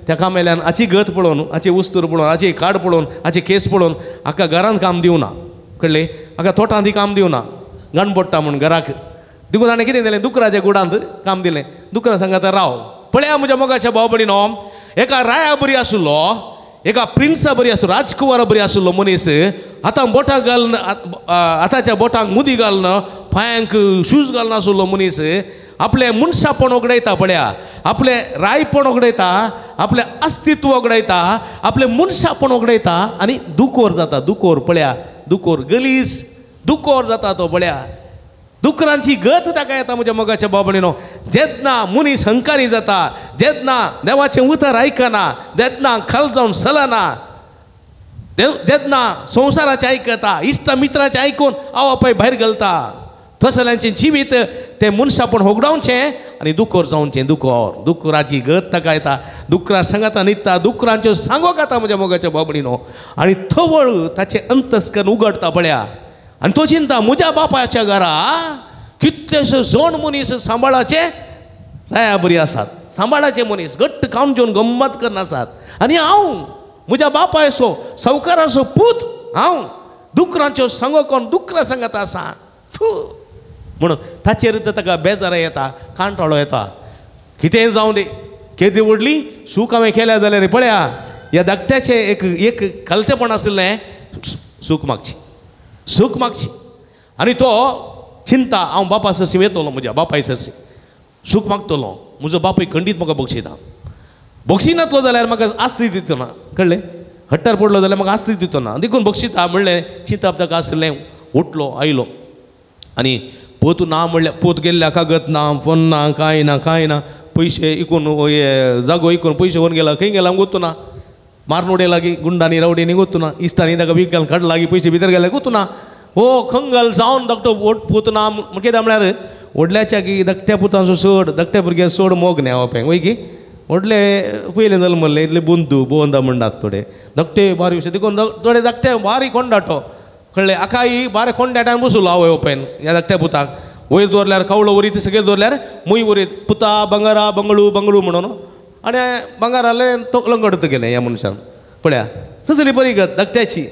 त्या कामेल्यान हाची गत पळोवन हाची उस्तूर पळोवन हाची काड पळोवन हाची केस पळोवन हाका घरांत काम दिवना कळ्ळें हाका तोटांत काम दिवना गण पडटा म्हूण घराक देखून ताणें कितें दिलें दुकराच्या गुडांत काम दिलें दुकरा सांगात राव पळया म्हज्या मोगाच्या भाव भयणीनो एका राया बरी आशिल्लो एका प्रिन्सा बरी आसूं राजकुमारा बरी आशिल्लो मनीस आतां बोटांक घालन आतांच्या बोटांक मुदी घालन पांयांक शूज घालन आशिल्लो मनीस आपलें मनशापण उगडयता पळया आपलें रायपण उगडयता आपलें अस्तित्व उगडयता आपलें मनशापण उगडयता आनी दुकोर जाता दुकोर पळया दुकोर गलीस दुकोर जाता तो पळया दुकरांची गत ताका येता म्हज्या मोगाच्या बाबणीनो. जेन्ना मनीस हंकारी जाता, जेन्ना देवाचें उतर आयकना, जेन्ना खाल जावन चलना, जेन्ना संवसाराचें आयकता, इश्ट मित्राचें आयकून आवय भायर घालता, तसल्यांचें जिवीत तें मनशापण होगडावचें आनी दुकोर जावचें. दुकराची गत ताका येता, दुकरा सांगाता न्हिदता, दुकरांच्यो सांगोक येता म्हज्या मोगाच्या बाबडीनो. आनी थवळ ताचें अंतस्करण उगडटा पळया. आनी तो चिंता म्हज्या बापाच्या घरा कितलेशे जण मनीस सांबाळाचे राया बरी आसात, सांबाळाचे मनीस घट्ट खावन जेवन गंमत करना आसात, आनी हांव म्हज्या बापायचो सावकाराचो पूत हांव दुकरांच्यो सांगो कोण दुकरां सांगता आसा. म्हणून ताचेर ताका बेजार येता, कांटाळो येता. कितेंय जावं दे, केदी व्हडली सूख हांवें केल्या जाल्यार पळया ह्या धाकट्याचें एक खलतेपण आशिल्लें, सूख मागची. आनी तो चिंता हांव बापा सरसी येतलो, म्हज्या बापाय सरसी सूख मागतलो. म्हजो बापूय खंडीत म्हाका बक्षिता. बक्षिनातलो जाल्यार म्हाका आस्ती दितो ना, कळ्ळें. हट्टार पडलो जाल्यार म्हाका आस्ती दितो ना, देखून बक्षिता म्हणलें. चिंताप ताका आसलें. उठलो आयलो आनी पोत ना म्हणल्यार पोत गेल्ल्या कागद ना, फोन ना, कांय ना. पयशे इकून जागो इकून पयशे व्हरून गेला, खंय गेला गोतू ना. मारनोडे लागीं गुंडांनी रावडींनी गोतू ना. इश्टांनी ताका वीक घाल काड लागीं पयशे भितर गेले गोतू ना. हो खंगल जावन धाकटो पूत ना कितें म्हळ्यार व्हडल्याच्या की धाकट्या पुतांचो सोड, धाकट्या भुरग्या सोड मोग न्ही हांव वय की व्हडले पयले जल्मले इतले बोंदा म्हणटात थोडे धाकटे बारीक देखून थोडे धाकटे बारीक कोंडाटो, कळ्ळें. आखाई बारे कोंडाट्यान बसलो आवय ओपेन ह्या धाकट्या पुताक. वयर दवरल्यार कावळो वरीत सकयल दवरल्यार मुय वरीत पुता बंगारा बंगळू म्हणून. आनी बंगाराले तोकलंगडत गेलें ह्या मनशान पळया. तसली बरी गत धाकट्याची.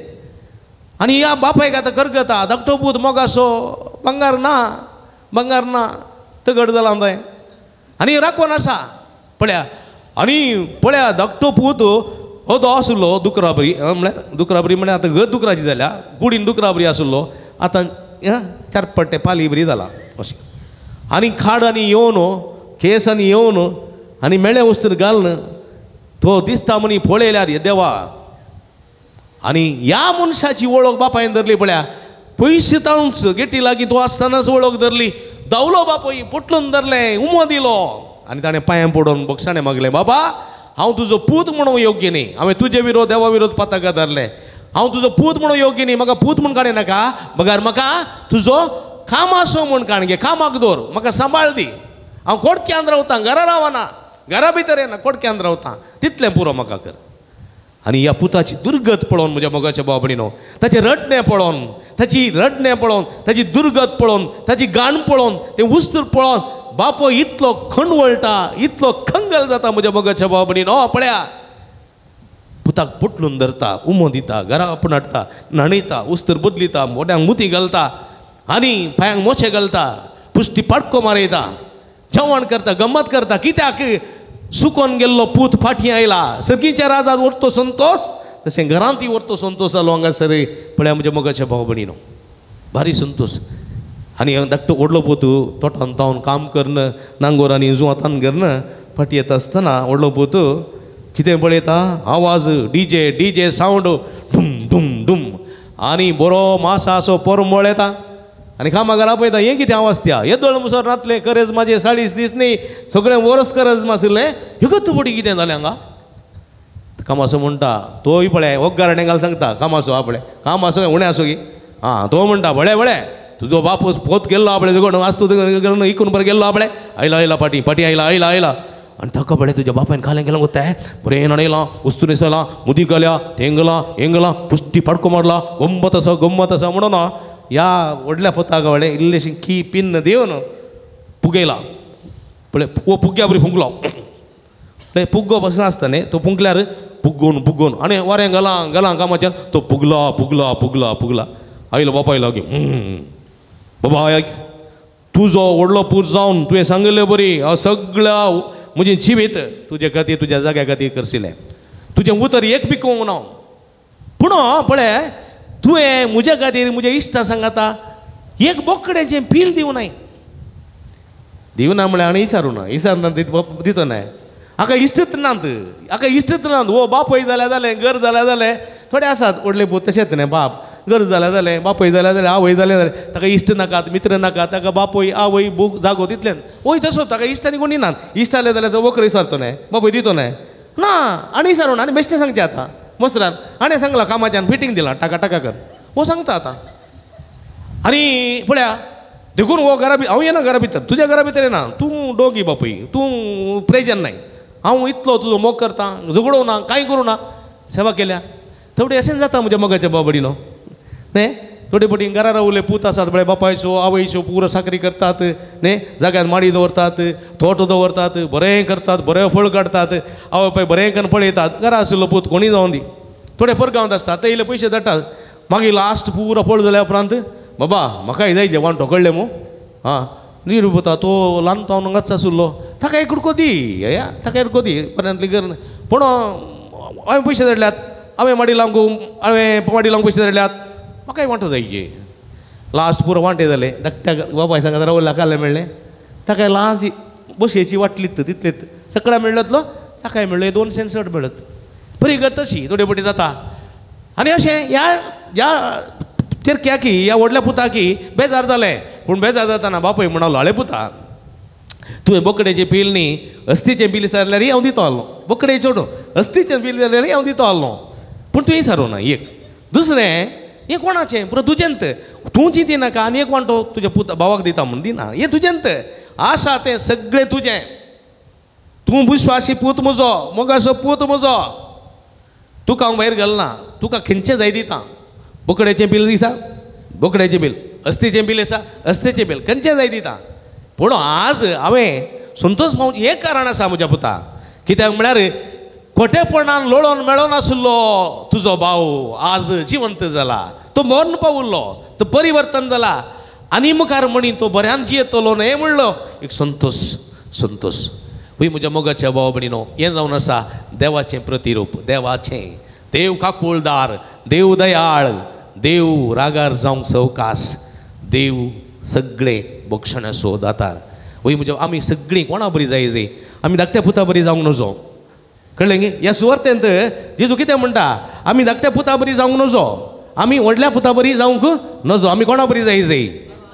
आनी ह्या बापायक आतां करगता धाकटो पूत मोगासो, बंगार ना तगड जाला थंय आनी राखवण आसा पळया. आनी पळया धाकटो पूत हो तो आसलो दुकराबरी, म्हळ्यार दुकराबरी म्हळ्यार आतां गत दुकराची जाल्या, कुडीन दुकराबरी आसलो, आतां चारपट्टे पाली बरी जाला अशें. आनी खाड आनी येवन केस आनी येवन आनी मेळे वस्तून घालन तो दिसता मनी पळयल्यार हे देवा. आनी ह्या मनशाची वळख बापायन धरली पळया. पयशे तावंच गेटी लागीं तो आसतनाच वळख धरली. धांवलो बापूय, पटलून धरलें, उमो दिलो आनी ताणें पांयां पडोवन बक्षाणें मागलें, बाबा हांव तुजो पूत म्हणून योग्य न्ही. हांवें तुजे विरोध देवा विरोध पताका धरलें. हांव तुजो पूत म्हणून योग्य न्ही. म्हाका पूत म्हूण काडे नाका, बगार म्हाका तुजो कामासो म्हूण काण गे, कामाक दवर, म्हाका सांबाळ दी. हांव कोडक्यांत रावतां, घरा रावना, घरा भितर येना, कोडक्यांत रावतां, तितलें पुरो म्हाका कर. आनी ह्या पुताची दुर्गत पळोवन म्हज्या मोगाच्या बाबडीनो, ताचें रडणें पळोवन, ताची दुर्गत पळोवन, ताची गाण पळोवन, तें उस्तर पळोवन बापो इतलो खणवळटा, इतलो खंगल जाता म्हज्या मोगाच्या बाबडीनो. पळया पुताक पटलून धरता, उमो दिता, घरा आपणाटता, न्हाणयता, उस्तर बदलिता, मोट्यांक मुती घालता आनी पांयांक मोचे घालता, पुश्टी पाडको मारयता, जेवण करता, गंमत करता. कित्याक सुकोन गेल्लो पूत फाटीं आयला. सर्गीच्या राजान व्हरतो संतोष, तशें घरांतय व्हरतो संतोष जालो हांगासर. पळया म्हज्या मोगाच्या भाव भयणीनो, भारी संतोष. आनी धाकटो व्हडलो पूत तोटान तावन काम करना, नांगोर आनी जुवातान करना, फाटीं येता आसतना व्हडलो पूत कितें पळयता, आवाज डीजे सावंड ढुम ढुम ढुम आनी बरो मासा असो परमळ येता. आनी कामा घरा पळयता, हें कितें आवाज त्या, येदोळ मुसोर नातलें, करज म्हाजें 40 दीस न्ही, सगळें वरस करज आशिल्लें, हे गत बडी कितें जालें हांगा. कामासो म्हणटा, तोय पळय हो गाराणें घाल सांगता कामासो, आपळे काम आसो उणें आसो की तो म्हणटा, बळे तुजो बापूस पोत गेल्लो आपळे जगण आसतो इकून बरें गेल्लो आपळे, आयला फाटी आयला आनी ताका बरें तुज्या बापायन खालें गेलो गोत्ताय, बरें न्हाणयलां, वस्तू न्हेसयलां, मुदी घाल्या, हेंगलां पुश्टी पाडको मारला, गंमत आसा म्हणून ह्या व्हडल्या पोताक वळें इल्लेशीं की पिन्न दिवन पुगयला. पळय वो पुग्या बरी फुंकलो, पळय पुग्गो बसना आसता न्ही, तो फुंकल्यार पुग्गोन आनी वारें घालां कामाच्यान तो पुगला. आयलो बापाय लागीं, बाबा आयक, तुजो व्हडलो पूत जावन तुवें सांगलें बरी, हांव सगळ्या म्हजें जिवीत तुजे खातीर, तुज्या जाग्या खातीर करशिल्लें, तुजें उतर एक पिकोवंक ना. पूण पळय तुवें म्हज्या खातीर म्हज्या इश्टां सांगाता एक बोकड्याचें पील दिवनाय. दिवना म्हळ्यार आनी विचारुना दितो नाय. हाका इश्टच नात, वो बापूय जालें घर जालें, थोडे आसात व्हडले पूत तशेंच न्ही बाप, गरज जाल्या जालें बापूय जाल्या जाल्यार आवय जालें जाल्यार ताका इश्ट नाकात मित्र नाकात ताका बापूय आवय बूक जागो तितल्यान वय तसो ताका इश्टांनी कोणी नात इश्ट जाले जाल्यार तो वखर विसारतो न्हय बापूय दितो न्हय ना आनी विसारून आनी बेश्टें सांगचें आतां मसरान आनी सांगलां कामाच्यान फिटींग दिलां टाका टाका कर वो सांगता आतां आनी पळया देखून वो घरा हांव येना घरा भितर तुज्या घरा भितर येना तूं डोगी बापूय तूं प्रेजन नाय हांव इतलो तुजो मोग करता झगडो ना कांय करूं ना सेवा केल्या थोडी अशें जाता म्हज्या मोगाच्या बाबडीनो न्हय थोडे फावटी घरा रावले पूत आसात बळे बापायच्यो आवयच्यो पुरो साकरी करतात न्हय जाग्यार माडी दवरतात तोटो दवरतात बरें करतात बरें फळ काडतात आवय बापाय बरें करून पळयतात घरा आशिल्लो पूत कोणी जावन दी थोडे परगांवांत आसतात ते इल्ले पयशे धाडटात मागीर लास्ट पुरो फळ जाल्या उपरांत बाबा म्हाकाय जाय जेवण कळ्ळें मू हां नी रुपता तो ल्हान तो हांगाच आशिल्लो ताका एक कुडको दी या ताका एक कुडको दी पर्यंतली कर पूण हांवें पयशे धाडल्यात हांवें माडी लावंक पयशे धाडल्यात म्हाकाय वांटो जाय लास्ट पुरो वांटे जाले धाकट्या बाबाय सांगात रावल्या काले मेळ्ळें ताका ल्हानशी बशेची वाटलीत तितलेत सगळ्या मेळ्ळतलो ताकाय मेळ्ळो 200 चड मेळत बरी गत तशी थोडे फावटी जाता आनी अशें ह्या चिरक्याकी ह्या व्हडल्या पुताकी बेजार जालें पूण बेजार जाताना बापूय म्हणलो आळे पुता तुवें बोकडेचें बील न्ही अस्थीचें बील विचारल्यार हांव दितो आसलो बोकडे चोडूं अस्थीचें बील जाल्यार हांव दितो आसलो पूण तुवें विचारूं ना एक दुसरें हें कोणाचें पुरो तुजेंत तूं चिंती नाका आनी एक वांटो तुज्या पुता भावाक दिता म्हूण दिना हें तुजेंत आसा तें सगळें तुजें तूं विश्वासी पूत म्हजो मोगाचो पूत म्हजो तुका हांव भायर घालना तुका खंयचें जाय दिता बोकड्याचें बील दिसा बोकड्याचें बील अस्थीचें बील आसा अस्थीचें बील खंयचें जाय दिता पूण आज हांवें संतोश भाव एक कारण आसा म्हज्या पुता कित्याक म्हळ्यार खोटेपणान लोळोन मेळो नाशिल्लो तुजो भाव आज जिवंत जाला तो मरण पावुल्लो तो परिवर्तन जाला आनी मुखार म्हणी तो बऱ्यान जियेतलो न्हय म्हणलो एक संतोश वय म्हज्या मोगाच्या भाव भयणीनो हें जावन आसा देवाचें प्रतिरूप देवाचें देव काकुळदार देव दयाळ देव रागार जावंक सवकास देव सगळे बक्षणाचो दातार वय म्हज्या आमी सगळीं कोणा बरी जाय आमी धाकट्या पुता बरी जावंक नजो कळ्ळें गे ह्या सुवार्थेंत जेजू कितें म्हणटा आमी धाकट्या पुता बरी जावंक नजो आमी व्हडल्या पुता बरी जावंक नजो आमी कोणा बरी जाय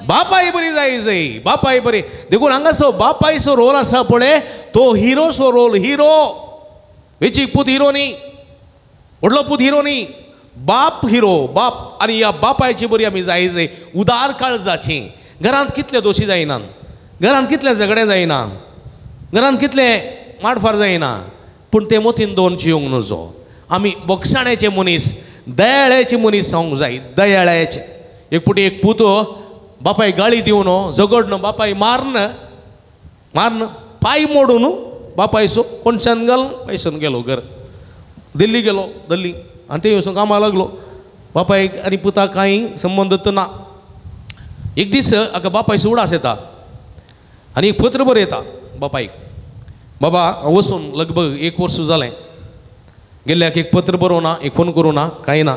बापाय बरी जाय बापाय बरी देखून हांगासो बापायचो रोल आसा पळय तो हिरोचो रोल हिरो वेचीक पूत हिरो न्ही व्हडलो पूत हिरो न्ही बाप हिरो बाप आनी ह्या बापायची बरी आमी जाय उदार काळजाची घरांत कितले दोशी जायना घरांत कितले झगडे जायना घरांत कितले माडफार जायना पूण ते मोतीन दोन जियोंक नजो आमी बक्षाण्याचे मनीस दयाळ्याचे मनीस जावंक जाय दयाळ्याचे एक पुटी एक पूत बापाय गाळी दिवन झगडन बापाय मारन पाय मोडून बापायचो कोणच्यान घालून पयसान गेलो घर दिल्ली गेलो दिल्ली आनी ते वचून कामाक लागलो बापायक आनी पुताक कांय संबंद ना एक दीस हाका बापायचो उडास येता आनी एक पत्र बरयता येता बापायक बाबा हांव वचून लगभग 1 वर्स जालें गेल्ल्याक एक पत्र बरोवं ना एक फोन करूं ना कांय ना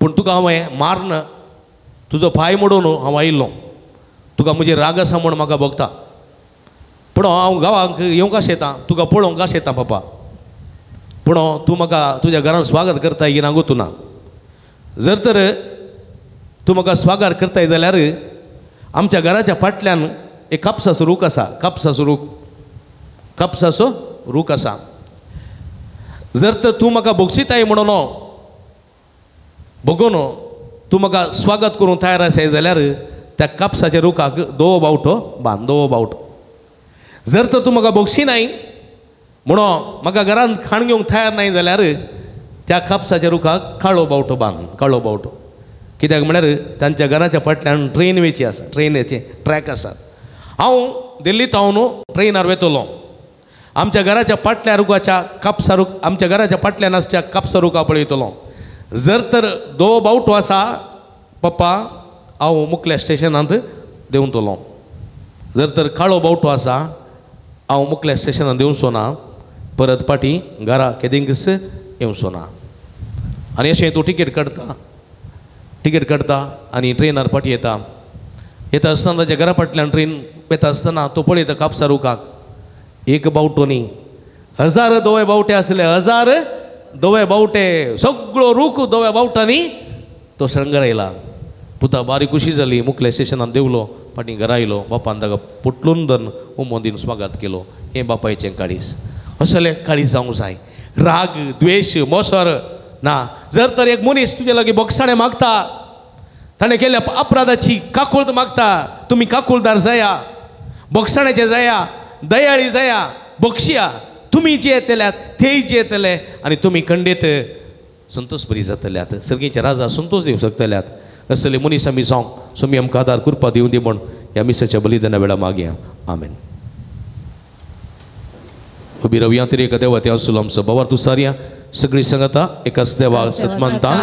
पूण तुका हांवें मारन तुजो पांय मोडून हांव आयिल्लो तुका म्हजेर राग आसा म्हूण म्हाका भोगता पूण हांव गांवांक येवंक आशें येता तुका पळोवंक आशें येता बापा पूण तूं म्हाका तुज्या घरांत स्वागत करता ही नागोतू ना जर तर तूं म्हाका स्वागत करताय जाल्यार आमच्या घराच्या फाटल्यान एक कापसाचो रूख आसा कापसाचो रूख आसा जर तर तूं म्हाका बोगसिताय म्हणून बघून तूं म्हाका स्वागत करूंक तयार आसाय जाल्यार त्या कापसाच्या रुखाक दोवो बावटो बांद दोवो बावटो जर तर तूं म्हाका बोगसिनाय म्हणून म्हाका घरांत खाण घेवंक तयार नाय जाल्यार त्या कापसाच्या रुखाक काळो बावटो बांद काळो बावटो कित्याक म्हळ्यार तांच्या घराच्या फाटल्यान ट्रेन वेची आसा ट्रेनीचे ट्रॅक आसात हांव दिल्लीत न्हू ट्रेनार वेतलो आमच्या घराच्या फाटल्या रुखाच्या कापसा रूख आमच्या घराच्या फाटल्यान आसच्या कापसा रुखा पळयतलो जर तर दोवो बावटो आसा पप्पा हांव मुखल्या स्टेशनांत देंवतलो जर तर काळो बावटो आसा हांव मुखल्या स्टेशनांत देवचो ना परत फाटी घरा केदींकच येवचो ना आनी अशें तूं टिकेट काडता आनी ट्रेनार फाटी येता आसतना ताच्या घरा फाटल्यान ट्रेन येता आसतना तो पळयता कापसा रुखाक एक बावटो न्ही 1000 दोवे बावटे आसले 1000 दोवे बावटे सगळो रूख दोव्या बावटांनी तो शंगर येयला पुता बारीक खुशी जाली मुखले स्टेशनान देवलो फाटीं घरा आयलो बापान ताका पुटलून धरून उमोदीन स्वागत केलो हें बापायचें काळीज असलें काळीज जावंक जाय राग द्वेश मोसर ना जर तर एक मनीस तुजे लागीं बोगसाणें मागता ताणें केल्ल्या अपराधाची काकुळट मागता तुमी काकुळदार जाया बोगसाण्याचे जाया दयाळी जाया बक्षिया तुमी जे येतल्यात तेय जे येतले आनी तुमी खंडीत संतोष बरी जातल्यात सर्गीचे राजा संतोष दिवंक शकतल्यात असले मनीस आमी जावंक सो आमी आमकां आदार कृपा दिवं दी म्हण ह्या मिसाच्या बलिदाना वेळा मागया आमेन उबी रवया तरी एका देवा त्या असलो आमचो बाबार तूं सारया सगळी संगता एकाच देवा सतमंता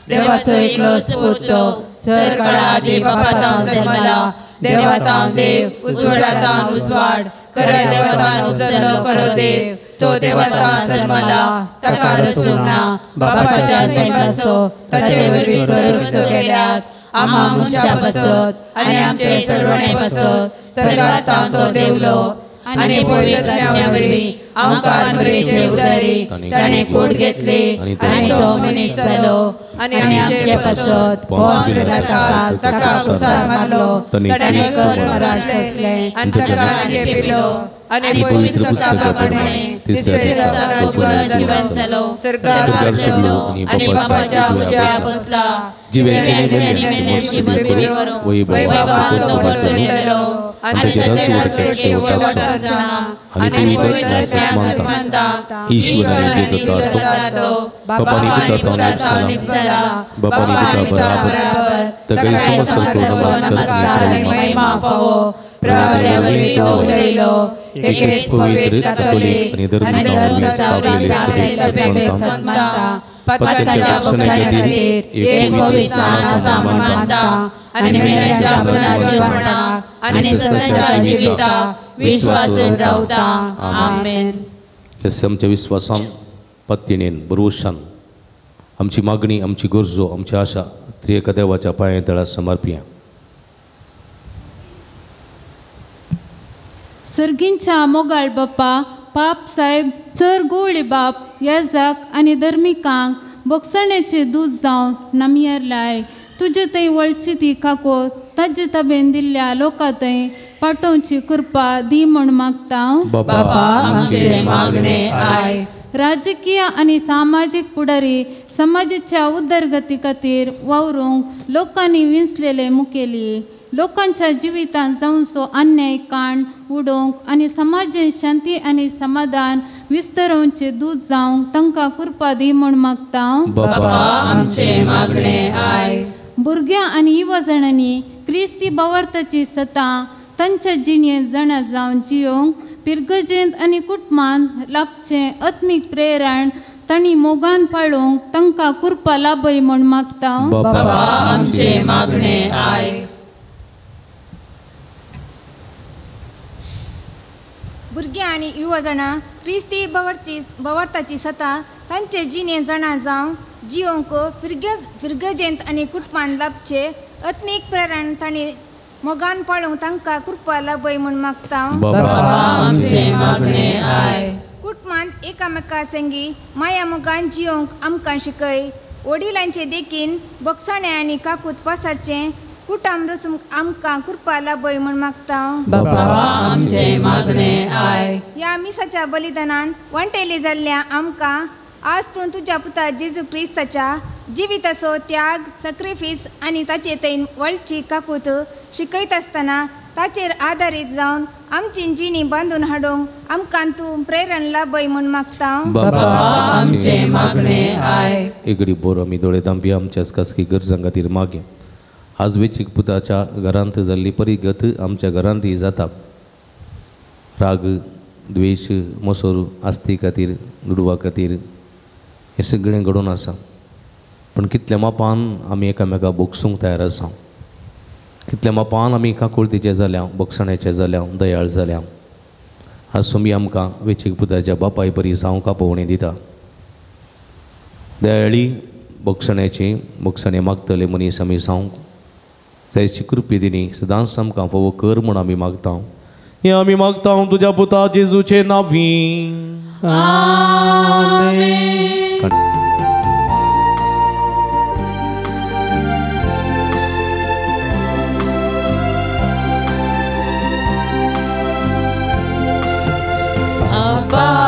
देवाचो एकलो स्पुतो सर काळादी बापातां जल्मला देवातां देव उजवाडातां उजवाड कर देवातां उजल्लो करो देव तो देवातां जल्मला ताका रसूल ना बापाच्या सैमासो ताचे वरवीं रस्तो केल्यात आम्हा मनशा पासत आनी आमचे सडवणे पासत सर्गातां तो देवलो आनी पवित्रत्म्यावरवीं आमकां बरेचे उदारी ताणें कूड घेतली आनी तो मनीस जालो आनी आमचे पासत ताका कुसार मारलो ताणें कर मरार सोंसलें आनी ताका नागे पिलो आनी पवित्र पुस्तकाप्रमाणे तिसऱ्या दिसा जीवन जालो सर्गार शेवलो आनी बापाच्या उज्यार बसला जिवेचे वैभवा तो परतो येतलो आनी ताचे नाचे शेवट आसना आनी पवित्र सन्मानता ईश्वराचे दत्तो बापानी पिता निपसला बापानी पिता बराबर ताका समस्त नमस्कार आनी महिमा फावो प्रभुदेवरी तो उलयलो एकेच पवित्र कॅथोलिक आनी धर्मीय संतांता पत्त्याच्या बक्षण्याखातीर एक पवित्र नाम मानता आनी मेल्याच्या मनाच्या वाटाक आनी सस्त्याच्या जिविताक विश्वासून रावता आमेन आमच्या विश्वासान पत्तिणेन भरवशान आमची मागणी आमची गरजो आमची आशा त्रिएका देवाच्या पांया तळा समर्पिया सर्गींच्या मोगाळ बाप्पा पाप साहेब सर गोळी बाप याजाक आनी धर्मिकांक बोगसण्याचे दूध जावन नमियर लाय तुजे थंय वळची ती काको ताजे तबेन दिल्ल्या लोकां थंय पाठोवची कृपा दी म्हूण मागता राजकीय आनी सामाजीक फुडारी समाजाच्या उदरगती खातीर वावरूंक लोकांनी विंचलेले मुखेली लोकांच्या जिवितांत जावचो अन्याय काण उडोवंक आनी समाजांत शांती आनी समाधान विस्तरोवचे दूध जावंक तांकां कृपा दी म्हूण मागता भुरग्यां आनी युवा जाणांनी क्रिस्ती बावर्ताची सतां तांच्या जिणेंत जाणा जावन जियोंक पिरगजेंत आनी कुटुंबांत लाभचें आत्मीक प्रेरण तांणी मोगान पाळोवंक तांकां कृपा लाभय म्हूण मागता भुरग्यां आनी युवा जाणां क्रिस्ती बावर्ताची सता तांचे जिणे जाणा जावं जियोंक फिरगजेंत आनी कुटुंबांत लाभचे आत्मीक प्रेरण तांणी मोगान पाळोवंक तांकां कृपा लाभय म्हूण मागता कुटुंबांत एकामेका संगी माया मोगान जियोंक आमकां शिकय वडिलांचे देखीन बोगसाणें आनी काकूत पासारचें कुटाम रसूंक आमकां कृपा लाभय म्हूण मागता ह्या मिसाच्या बलिदानान वंटेली जाल्ल्या आमकां आज तूं तुज्या पुता जेजू क्रिस्ताच्या जिविताचो त्याग सॅक्रिफीस आनी ताचे थंय वळची काकूत शिकयत आसतना ताचेर आदारीत जावन आमची जिणी बांदून हाडूंक आमकां तूं प्रेरण लाभय म्हूण मागता एगडी बोर आमी दोळे धांपया आमच्याच खासगी गरजां खातीर मागे आज वेचीक पुताच्या घरांत जाल्ली परिगत आमच्या घरांतय जाता राग द्वेश मोसोर आस्ती खातीर दुडवा खातीर हें सगळें घडोवन आसा पण कितल्या मापान आमी एकामेकाक बोगसूंक तयार आसा कितल्या मापान आमी काकुळतीचे जाल्या बोगसाण्याचे जाल्या दयाळ जाल्या आज सोमी आमकां वेचीक पुताच्या बापाय बरी जावंक आपोवणी दिता दयाळी बोगसाणे मागतले मनीस आमी जावंक जायची कृपी दिनी सदांच आमकां फोव कर म्हूण आमी मागता हे आम्ही मागता तुझ्या पुता जेजूचे नावी.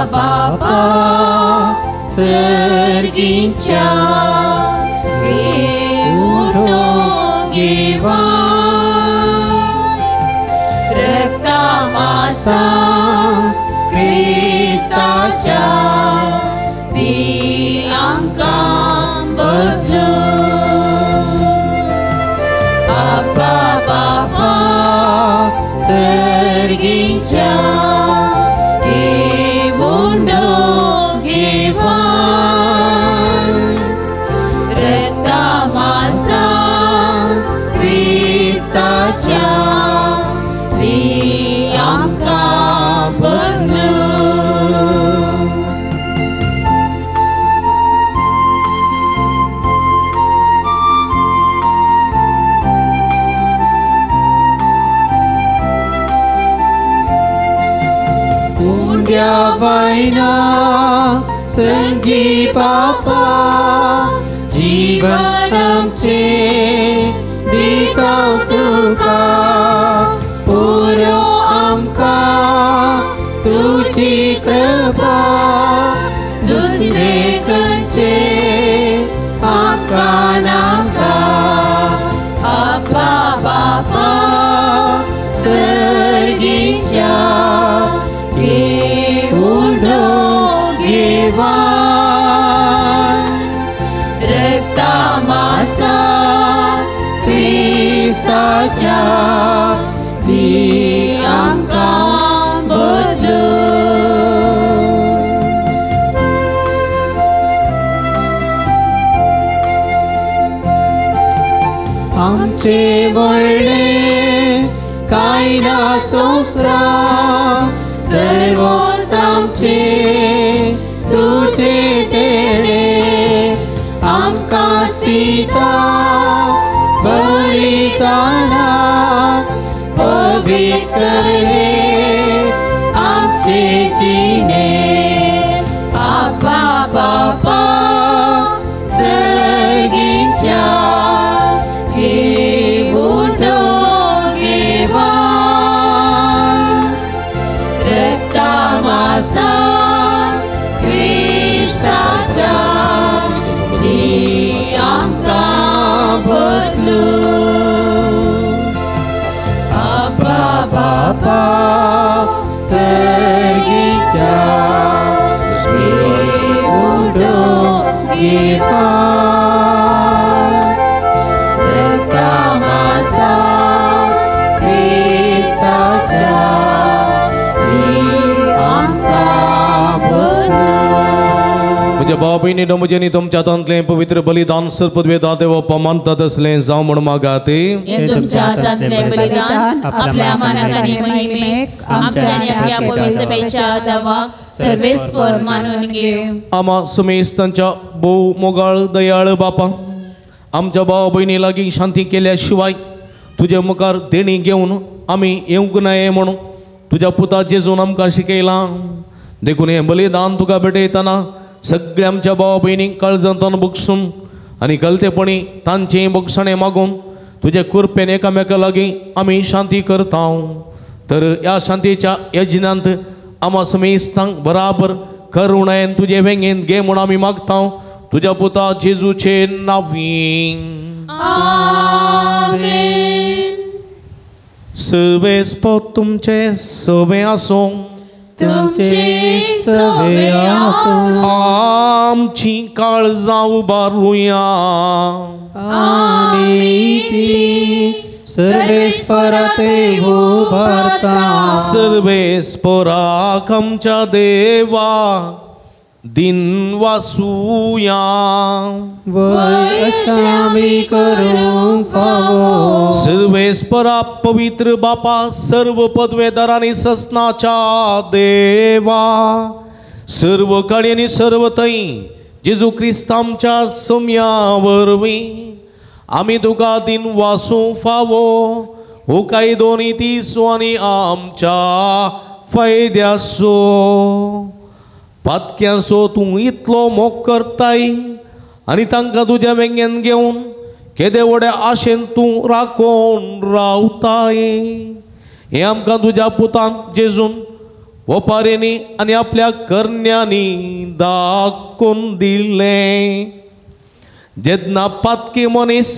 बापा सर्गींच्या घेवा रक्ता मासा क्रिस्ताच्या ती आमकां बदलू. बापा बापा सर्गींच्या वायना संगी पापा जीवन आमचे दिता तुका पुरो आमकां तुजी कृपा दुसरे खंयचे आमकां नाका. आप्पा बापा सर्गीच्या रक्ता मासा क्रिस्ताच्या ती आमकां बदलू. आमचे व्हडले कांय ना संवसार सर्वोच आमचे तुझे तेडे आमकां स्थिता बलिदाना पवित्र करले आमचे जिणे. आप्पा बापा सर्गीच्या घेवून घेवा रक्ता मासा क्रिस्ताच्या ती आमकां बदलू. आप्पा बापा सर्गीच्या घेवून घेवा रक्ता मासा क्रिस्ताच्या म्हज्या भाव भयणी म्हजेनी तुमच्या हातांतलें पवित्र बलिदान सर्पद्वेदा देवप्पा मानतात असलें जावं म्हण मागात. तुमच्या हातांतलें बलिदान आपल्या मानाक आनी महिमेक आमच्या आनी आपल्या पवित्र सभेच्या देवाक सर्वेस्पर मानून घेव. आम्हा समेस्तांच्या भोव मोगाळ दयाळ बापा आमच्या भाव भयणी लागीं शांती केल्या शिवाय तुजे मुखार देणी घेवन आमी येवंक नये म्हणून तुज्या पुता जेजून आमकां शिकयलां. देखून हें बलिदान तुका भेटयतना सगळ्या आमच्या भाव भयणींक काळजांतून बक्षून आनी गलतेपणी तांचें बक्षणे मागून तुजे कृपेन एकामेका लागीं आमी शांती करता. तर ह्या शांतीच्या यजनांत आम्हा समेस्तांक बराबर करुणायेन तुजे वेंगेन घे म्हूण आमी मागता तुज्या पुता जेजूचे नांवीं. आमेन. सर्वेस्पर तुमचे सवे आसूं. तुमचे सवे आसूं. आमची काळजां उबारुया. आमी सर्वेस्पराते उबारता. सर्वेस्पराक आमच्या देवा दिन वासुया. वैशामी करूंक फावो. सर्वेस्परा पवित्र बापा सर्व पदवेदारांनी ससनाच्या देवा सर्व काळी आनी सर्व थंय जेजू क्रिस्त आमच्या सोम्या वरवीं आमी तुका दिन वासूंक फावो हो काही दोन्ही तीसो आणि आमच्या फायद्यासो पातक्यासो तू इतलो मोग करताय आणि तांकां तुज्या वेंगेन घेवन केदे व्हड्या आशेन तूं राखोन रावताय हे आमकां तुज्या पुतान जेजून ओपारेनी आनी आपल्या करण्यांनी दाखोवन दिलें जेन्ना पातकी मनीस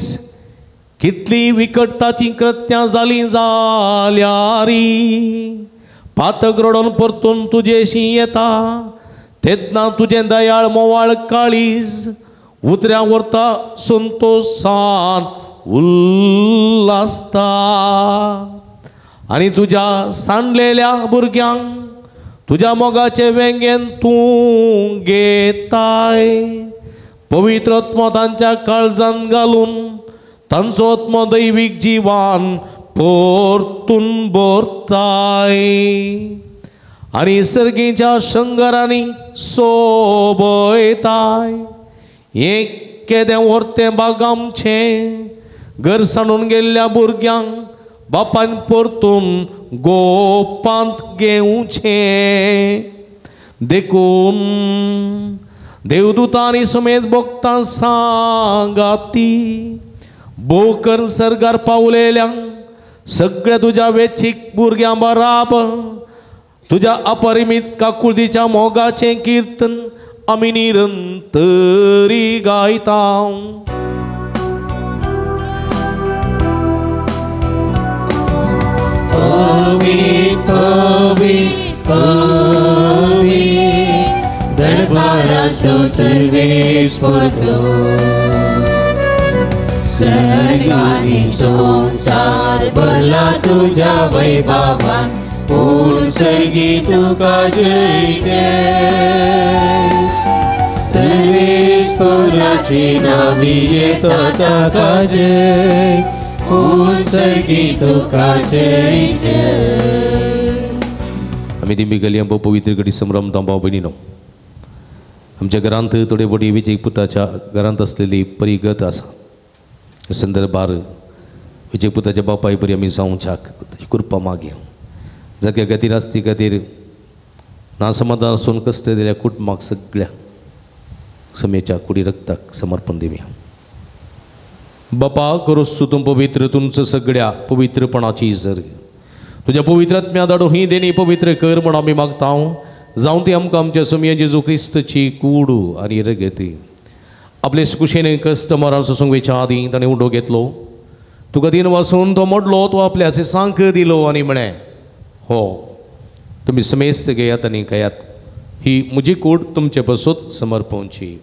कितली विकटताची कृत्यां जालीं जाल्यार पातक रडोन परतून तुजेशी येता तेन्ना तुजें दयाळ मोवाळ काळीज उतऱ्या व्हरता संतोशान उल्हासता आनी तुज्या सांडलेल्या भुरग्यांक तुज्या मोगाचे वेंगेन तूं घेताय पवित्र आत्मा तांच्या काळजान घालून तांचो आत्मा दैवीक जिवान परतून भरताय आनी सर्गीच्या शंगरांनी सोबयताय एक केदें व्हरतें बाग आमचें घर सांडून गेल्ल्या भुरग्यांक बापान परतून गोपांत घेवचें देखून देवदूतांनी समेत भक्तां सांगाती बोकर सर्गार पावलेल्यांक सगळ्या तुज्या वेचीक भुरग्यां बराबर तुज्या अपरिमीत काकुळतीच्या मोगाचें कीर्तन आमी निरंतरी गायता दरबाराचो सर्वेश परतो सर्गानी संसार भरला तुझ्या वैभवान पूर्ण सर्गी तुका जय जय सर्वेश्वराची नावी येता ताका जय पूर्ण सर्गी तुका जय जय आमी ती मिगलियां पवित्र गडी संभ्रम भाव भयणीनो आमच्या घरांत थोडे व्हडी विजय पुताच्या घरांत असलेली परिगत आसा संदर्भार विजय पुताच्या बापाय बरी आमी जावच्याक ताची कृपा मागया जाग्या खातीर आस्ती खातीर नासमाधान आसून कश्ट दिल्या कुटुंबाक सगळ्या समेच्या कुडी रक्ताक समर्पण दिवया बापा करोस तूं पवित्र तुमचं सगळ्या पवित्रपणाची सर्ग तुझ्या पवित्र आत्म्या धाडून ही देणी पवित्र कर म्हण आमी मागता जावं ती आमकां आमच्या समया जेजू क्रिस्तची कूड आनी रगती आपले कुशेन कश्ट मरण सोसूंक वेच्या आदीं ताणें उडो घेतलो तुका दिन वाचून तो मोडलो तो आपल्याचे सांक दिलो आनी म्हणे हो तुमी समेस्त घेयात आनी कयात ही म्हजी कूड तुमचे बसोत समर्पोवची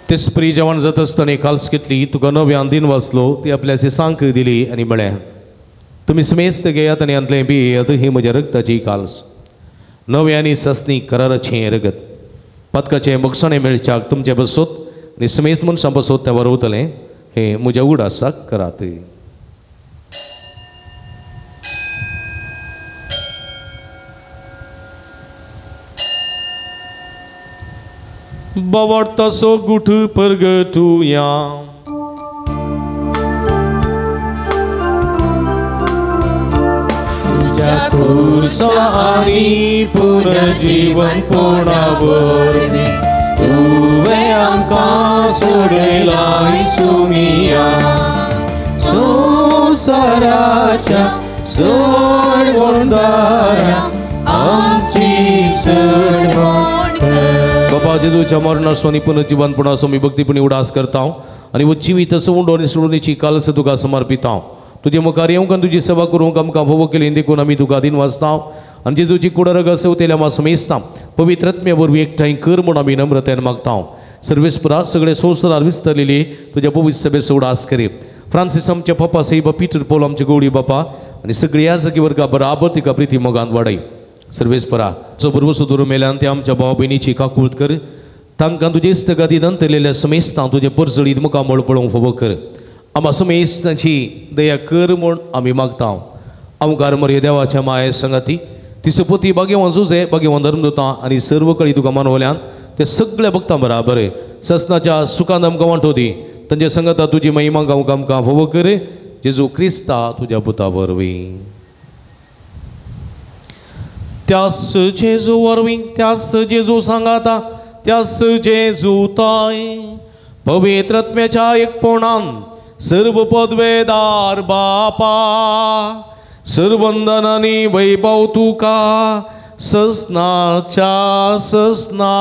ते स्प्री जेवण जात आसतना काल्स घेतली तुका नव्यान दिन वाचलो ती आपल्याची सांक दिली आनी म्हळें तुमी समेस्त घेयात आनी अंतलें पियेयात ही म्हज्या रगताची काल्स नवे आनी सस्नी कराराचें रगत पदकाचें मोक्षणें मेळच्याक तुमचे बसोत आनी समेस्त मनशां बसोत तें वरवतलें हें म्हज्या उडासाक करात बावडता सो गुठ परगटुया तुझ्या खुर्सानी पुनर्जीवन पोडावर तुवें आमकां सोडलाय सुमिया संवसाराच्या चड वंदारा आमची चड बापा जेजूच्या मरणासो पुनर्जीवनपणासो मी भक्तीपणी उडास करता आनी वो जिवीत असो उंडो आनी सोडुनीची काल्स तुका समर्पिता तुजे मुखार येवंक आनी तुजी सेवा करूंक आमकां फोव केली देखून आमी तुका दिन वाचता आनी जेजूची कुडरग असवतेल्या आमी समेजता पवित्र आत्म्या वरवीं एकठांय कर म्हूण आमी नम्रतेन मागता सर्वेस्परा सगळे संवसारार विस्तरलेली तुज्या पवित्र सभेचो उडास करी फ्रांसीस आमच्या पप्पा सैब पीटर पौल आमचे गवळी बापा आनी सगळी ह्या सगळी वर्गा बराबर तिका प्रिती मोगान वाडय सर्वेस्परा जो बरोबर सुदूर मेल्यान त्या आमच्या भाव भयणीची काकूळट कर तांकां तुजे इस्तगादी अंतरलेल्या समेस्तां तुजे परजळीत मुखार मळपळोवंक फोव कर आम्हा समेस्तांची दया कर म्हूण आमी मागता आमकां मरे देवाच्या माये संगाती ती सुपती भाग्यवान जुजे भाग्यवान धर्मदूतां आनी सर्व कळी तुका मानवल्यान ते सगळ्या भक्तां बराबर ससनाच्या सुखांत आमकां वांटो दी तांचे संगता तुजी महिमा गावंक आमकां फोव कर जेजू क्रिस्ता तुज्या पुता वरवीं त्यास जेजू वरवीं त्यास जेजू सांगाता त्यास जेजू ताय पवित्र आत्म्याच्या एकपणान सर्व पदवेदार बापा सर्वंदनांनी वैभव तुका ससनाच्या ससना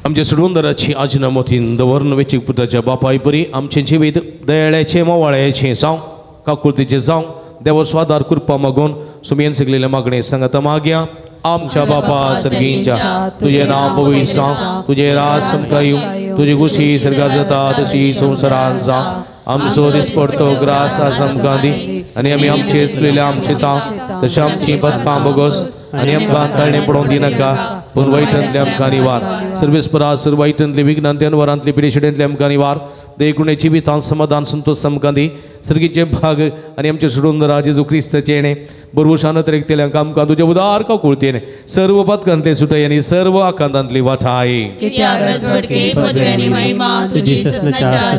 आमच्या सुडवंदराची आजना मोतीन दवरन वेचीक पुताच्या बापाय बरी आमचे जिवीत दयाळ्याचे मोवाळ्याचे जावं काकुळतीचे जावं देवा स्वादार कृपा मागून सुमयेन सगलेल्या मागणे सांगता मागया आमच्या बापा सर्गींच्या तुझे नाव पवित्र जावं तुझे राज समका येवं तुझी खुशी सरकार जाता तशी संवसारांत जावं आमचो दिसपडटो ग्रास आज आमकां दी आनी आमी आमचे चुकलेले आमचे ताव तशें आमची बदकां बोगोस आनी आमकां ताळणे पडोवंक दिनाका पूण वायटांतले आमकां निवार सर्वेस्परा सर्व वायटांतले विघ्नांतले वरांतले पिडेशिडेंतले आमकां निवार देखून जिवितांत समाधान संतोष आमकां दी सर्गीचे भाग आनी आमचे सुडोंदरा जेजू क्रिस्ताचे येणे बरवशान तरेकतेल्यांक आमकां तुजे उदार काकुळतेन सर्व पदकांतले सुटय आनी सर्व आकांतांतली वाठाय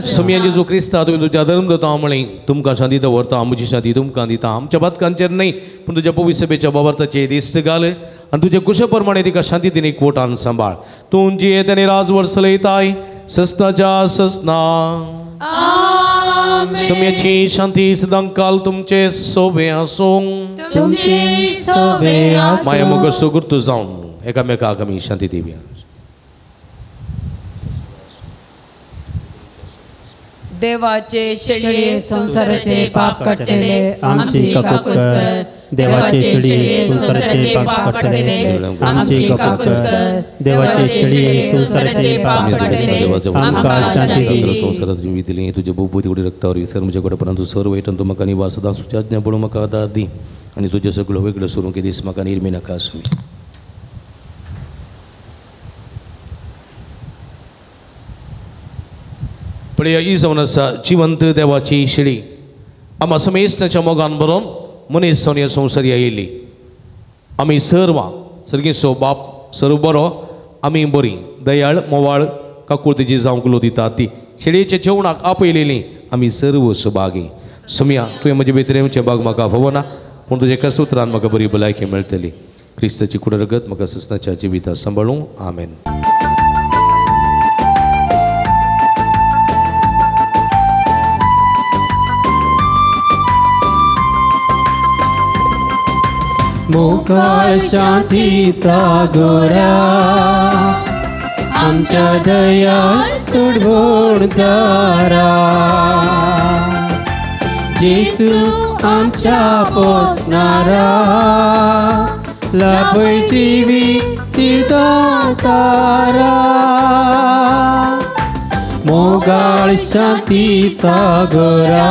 सुमया जेजू क्रिस्ता तुवें तुज्या धर्मदता म्हळें तुमकां शांती दवरता म्हजी शांती तुमकां दिता आमच्या पदकांचेर न्हय पूण तुज्या पवित्र सभेच्या बाबर्ताचे दिश्ट घाल आनी तुजे कुशे प्रमाणे तिका शांती दिनी एकवटान सांबाळ तुमची येत आनी राजवट चलयताय ससनाच्या ससना समयाची शांती सदां काल तुमचे सोबे आसूं माया मोग सुगुर्त जावन एकामेकाक आमी शांती दिवया देवाचे शेळये संसाराचे पाप काडटले आमची काकूट कर देवाचे शेळये संसाराचे पाप काडटले आमची काकूट कर देवाचे शेळये संसाराचे पाप काडटले आमकां शांती दी संसारात जिवी दिली तुझे भोवती उडी रक्तावर विसर म्हजे कडेन परंतु सर्व वायटान तूं म्हाका निवास सदां सुचाज्ञा पडून म्हाका आदार दी आनी तुजे सगळो वेगळो सोडून की दीस म्हाका निर्मी नाका आसूं पळया ही जावन आसा जिवंत देवाची शेळी आमी समेस्ताच्या मोगान बरोवन मनीस जावन ह्या संवसारी येयली आमी सर्वां सर्गेचो बाप सर्व बरो आमी बरी दयाळ मोवाळ काकुळतेची जावंक लो दिता ती शेळयेच्या जेवणाक आपयलेली आमी सर्व सुभागी सुमया तुवें म्हजे भितरेचे भाग म्हाका फवना पूण तुजे एका सुत्रान म्हाका बरी भलायकी मेळटली क्रिस्ताची कुडरगत म्हाका ससनाच्या जिवितांत सांबाळूं आमेन मोकाळ शांती सागोरा आमच्या दयाळ सोडवणदारा जेसू आमच्या पोसणारा लाभय जिवीत दातारा मोगाळ शांती सागोरा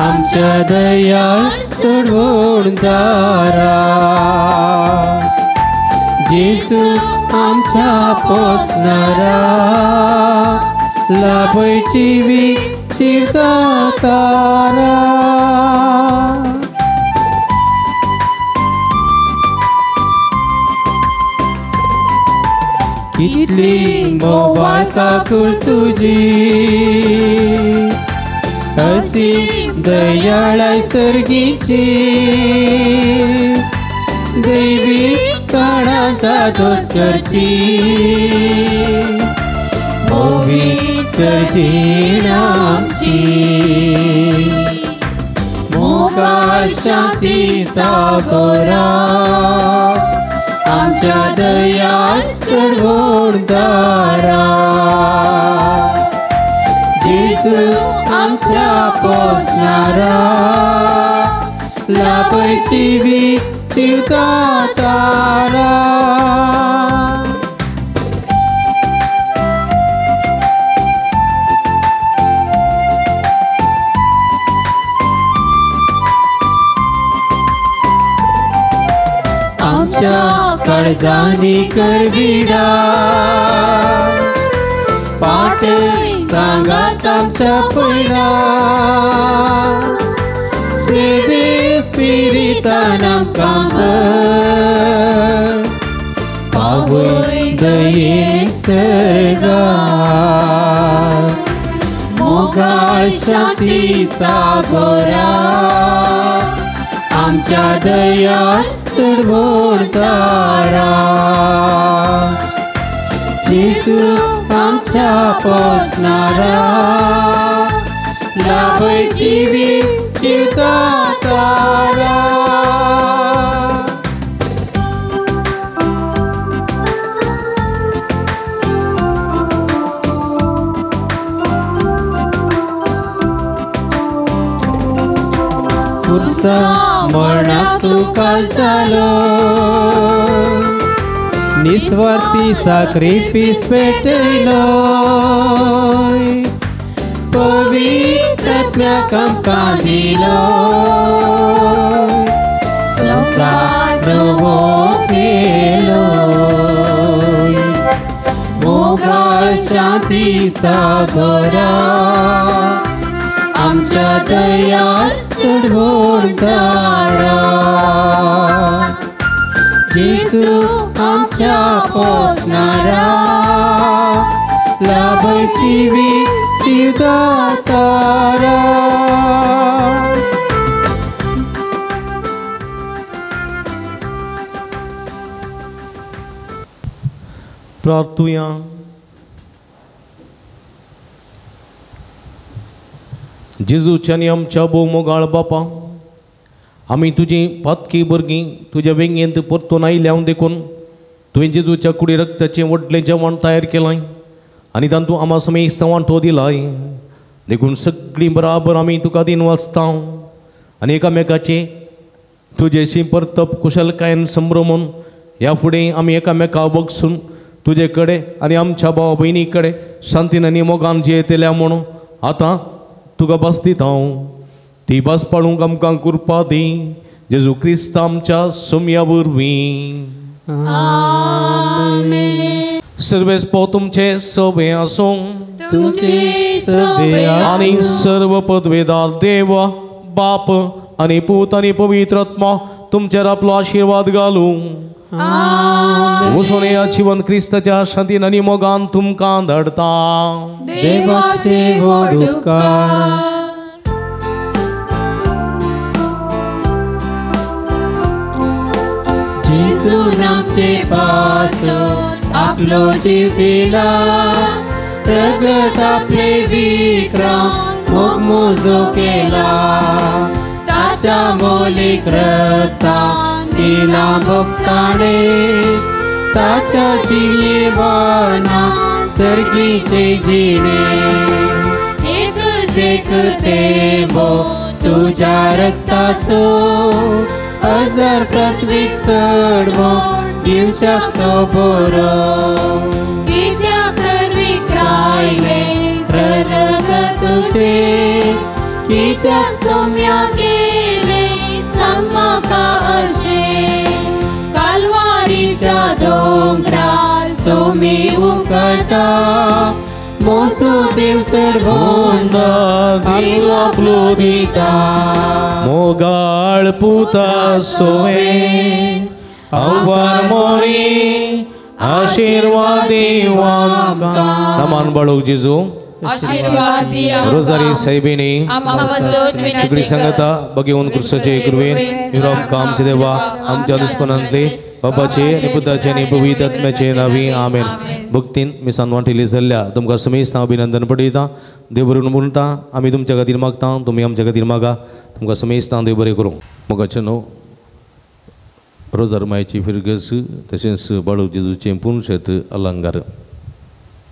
आमच्या दयाळ सोडवणदारा जेसू आमच्या पोसणारा लाभय जिवीत दातारा कितली मोवाळ काकूळ तुजी अशी दयाळाय सर्गीची दैवी काळांता दोस करची पवित्र जीण आमची मोकाळ शांती सागोरा आमच्या दयाळ सोडवणदारा जेसू आमच्या पोसणारा लाभय जिवीत दातारा आमच्या काळजांनी करविडा पाट सांगात आमच्या पयला सेवे फिरितान आमकां पावय दयेक सर्गा मोगाळ शांती सागोरा आमच्या दयाळ चढवतारा जेसू आमच्या पोसणारा लाभय जिवीत जिवतारा पुरसा मरणाक तू काल जालो निस्वार्थी सॅक्रिफिस पेटयलो पवित्रात्म्याक आमकां दिलो संसार नवो केलो मोगाळ शांती सागोरा आमच्या दयाळ चढवतारा जेसू आमच्या पोसणारा लाभय जिवीत जिवतारा प्रार्थुया. जेजूच्या आनी आमच्या भोवमोगाळ बापा आमी तुजी पातकी भुरगीं तुज्या वेंगेंत परतून आयल्यावन देखून तुवें जेजूच्या कुडी रक्ताचें व्हडलें जेवण तयार केलां आनी तातूंत आमा समेस्त वांटो दिलाय देखून सगळीं बराबर आमी तुका दिन वाचता आनी एकामेकाचें तुजेशी परतप कुशलकायेन संभ्रमून ह्या फुडें आमी एकामेकाक बगसून तुजे कडेन आनी आमच्या भावा भयणी कडेन शांतीन आनी मोगान जियेतल्या म्हणून आतां तुका बस दिता हांव ती बस पाळूंक आमकां कृपा दी जेजू क्रिस्त आमच्या सोम्या वरवीं. सर्वेस्पो तुमचे सवे आसूं आनी सर्व पदवेदार देव बाप आनी पूत आनी पवित्र आत्मा तुमचेर आपलो आशिर्वाद घालूं वचून ह्या जिवन क्रिस्ताच्या शांतीन आनी मोगान तुमकां धाडटा. देवाचे व्हड उपकार जेजून आमचे पासून आपलो जीव दिला प्रगत आपले विक्रम मोगमोजो केला ताच्या मोलीक रक्तान दिला भोगताणे ताच्या जिवाना सर्गीचे जिणे एक थेंबो तुझ्या रक्ताचो हजार पृथ्वीक चढवो दिवच्याक तो बरो कित्याक तर विक्रायले सर्ग तुझे कित्याक सोम्या केले सांग म्हाका अशें कालवारीच्या दोंगरार सोमी उखळटा मोसो देव चढवून जीव आपलो दिता मोगाळ पुता सोवे आव्हान मोरी आशीर्वाद देवा नमान बाळोक जेजू आशीर्वाद दिया रोजारी साहेबिनी सगळी संगता बघेवन कृष्णाचे कृपेन विराम कामचे देवा आमच्या दुश्मनांतले बापाचे आनी पुताचे आनी पवित्र आत्म्याचे नावी आमेन. भक्तीन मिसान वांटिल्ली जाल्ल्या तुमकां समेस्त हांव अभिनंदन पळयता देव बरें म्हणटा आमी तुमच्या खातीर मागता तुमी आमच्या खातीर मागा तुमकां समेस्त हांव देव बरें करूं. मोगाचें न्हू रोजार मायची फिरगस तशेंच बाळू जेजूचें पूर्ण शेत अलंकार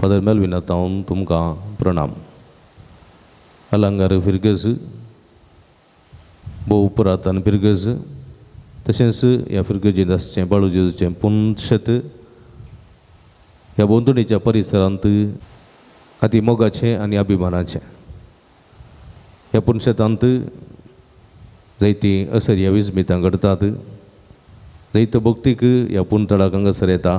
फादर मेलवीन हांव तुमकां प्रणाम. अलंकार फिरगस भोव पुरातन फिरगस तशेंच ह्या फिरगजेदासचें बाळू जेजूचें पूर्ण शेत ह्या बोंदणीच्या परिसरांत अति मोगाचें आनी अभिमानाचें. ह्या पूर्ण शेतांत जायतीं असर्या विस्मितां घडटात जायत्यो भक्तीक ह्या पूर्ण तळाक हांगासर येता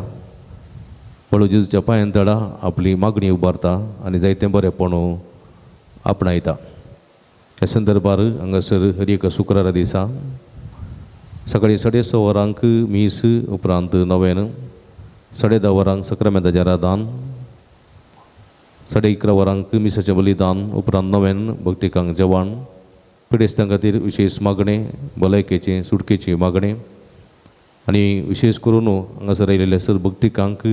बळू जेजूच्या पांयां तळा आपली मागणी उबारता आनी जायतें बरेंपण आपणायता. ह्या संदर्भार हांगासर हर एक शुक्रारा दिसा सकाळीं 6:30 वरांक मीस उपरांत नवेन 10:30 वरांक सक्रामेंताचें रादान 11:30 वरांक मिसाचें बलिदान उपरांत नवेन भक्तिकांक जेवण पिडेस्तां खातीर विशेश मागणें भलायकेचें सुटकेची मागणें आनी विशेश करून हांगासर आयिल्ल्या सर भक्तिकांक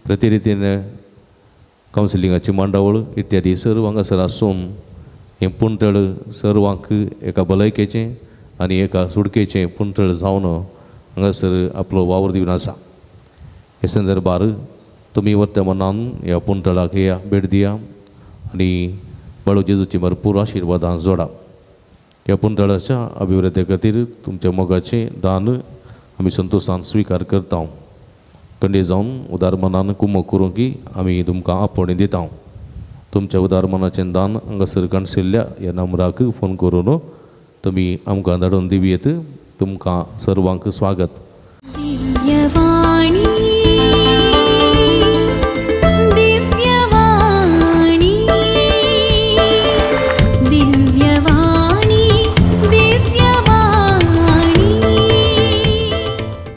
प्रतिरितीन कावन्सिलिंगाची मांडावळ इत्यादी सर्व हांगासर आसून हें पुंतळ सर्वांक एका भलायकेचें आनी एका सुटकेचें पुंतळ जावन हांगासर आपलो वावर दिवन आसा. हे संदर्भार तुमी वर्तमानान ह्या पुंतळाक या भेट दिया आनी बाळू जेजूची भरपूर आशिर्वादां जोडा. ह्या पुंतळाच्या अभिवृद्धी खातीर तुमच्या मोगाचें दान आमी संतोशान स्विकार करता. कंडे जावन उदार मनान कुमक करूं की आमी तुमकां आपोवणी दिता. तुमच्या उदार मनाचें दान हांगासर काणसिल्ल्या ह्या नंबराक फोन करून तुमी आमकां धाडून दिवयेत. तुमकां सर्वांक स्वागत.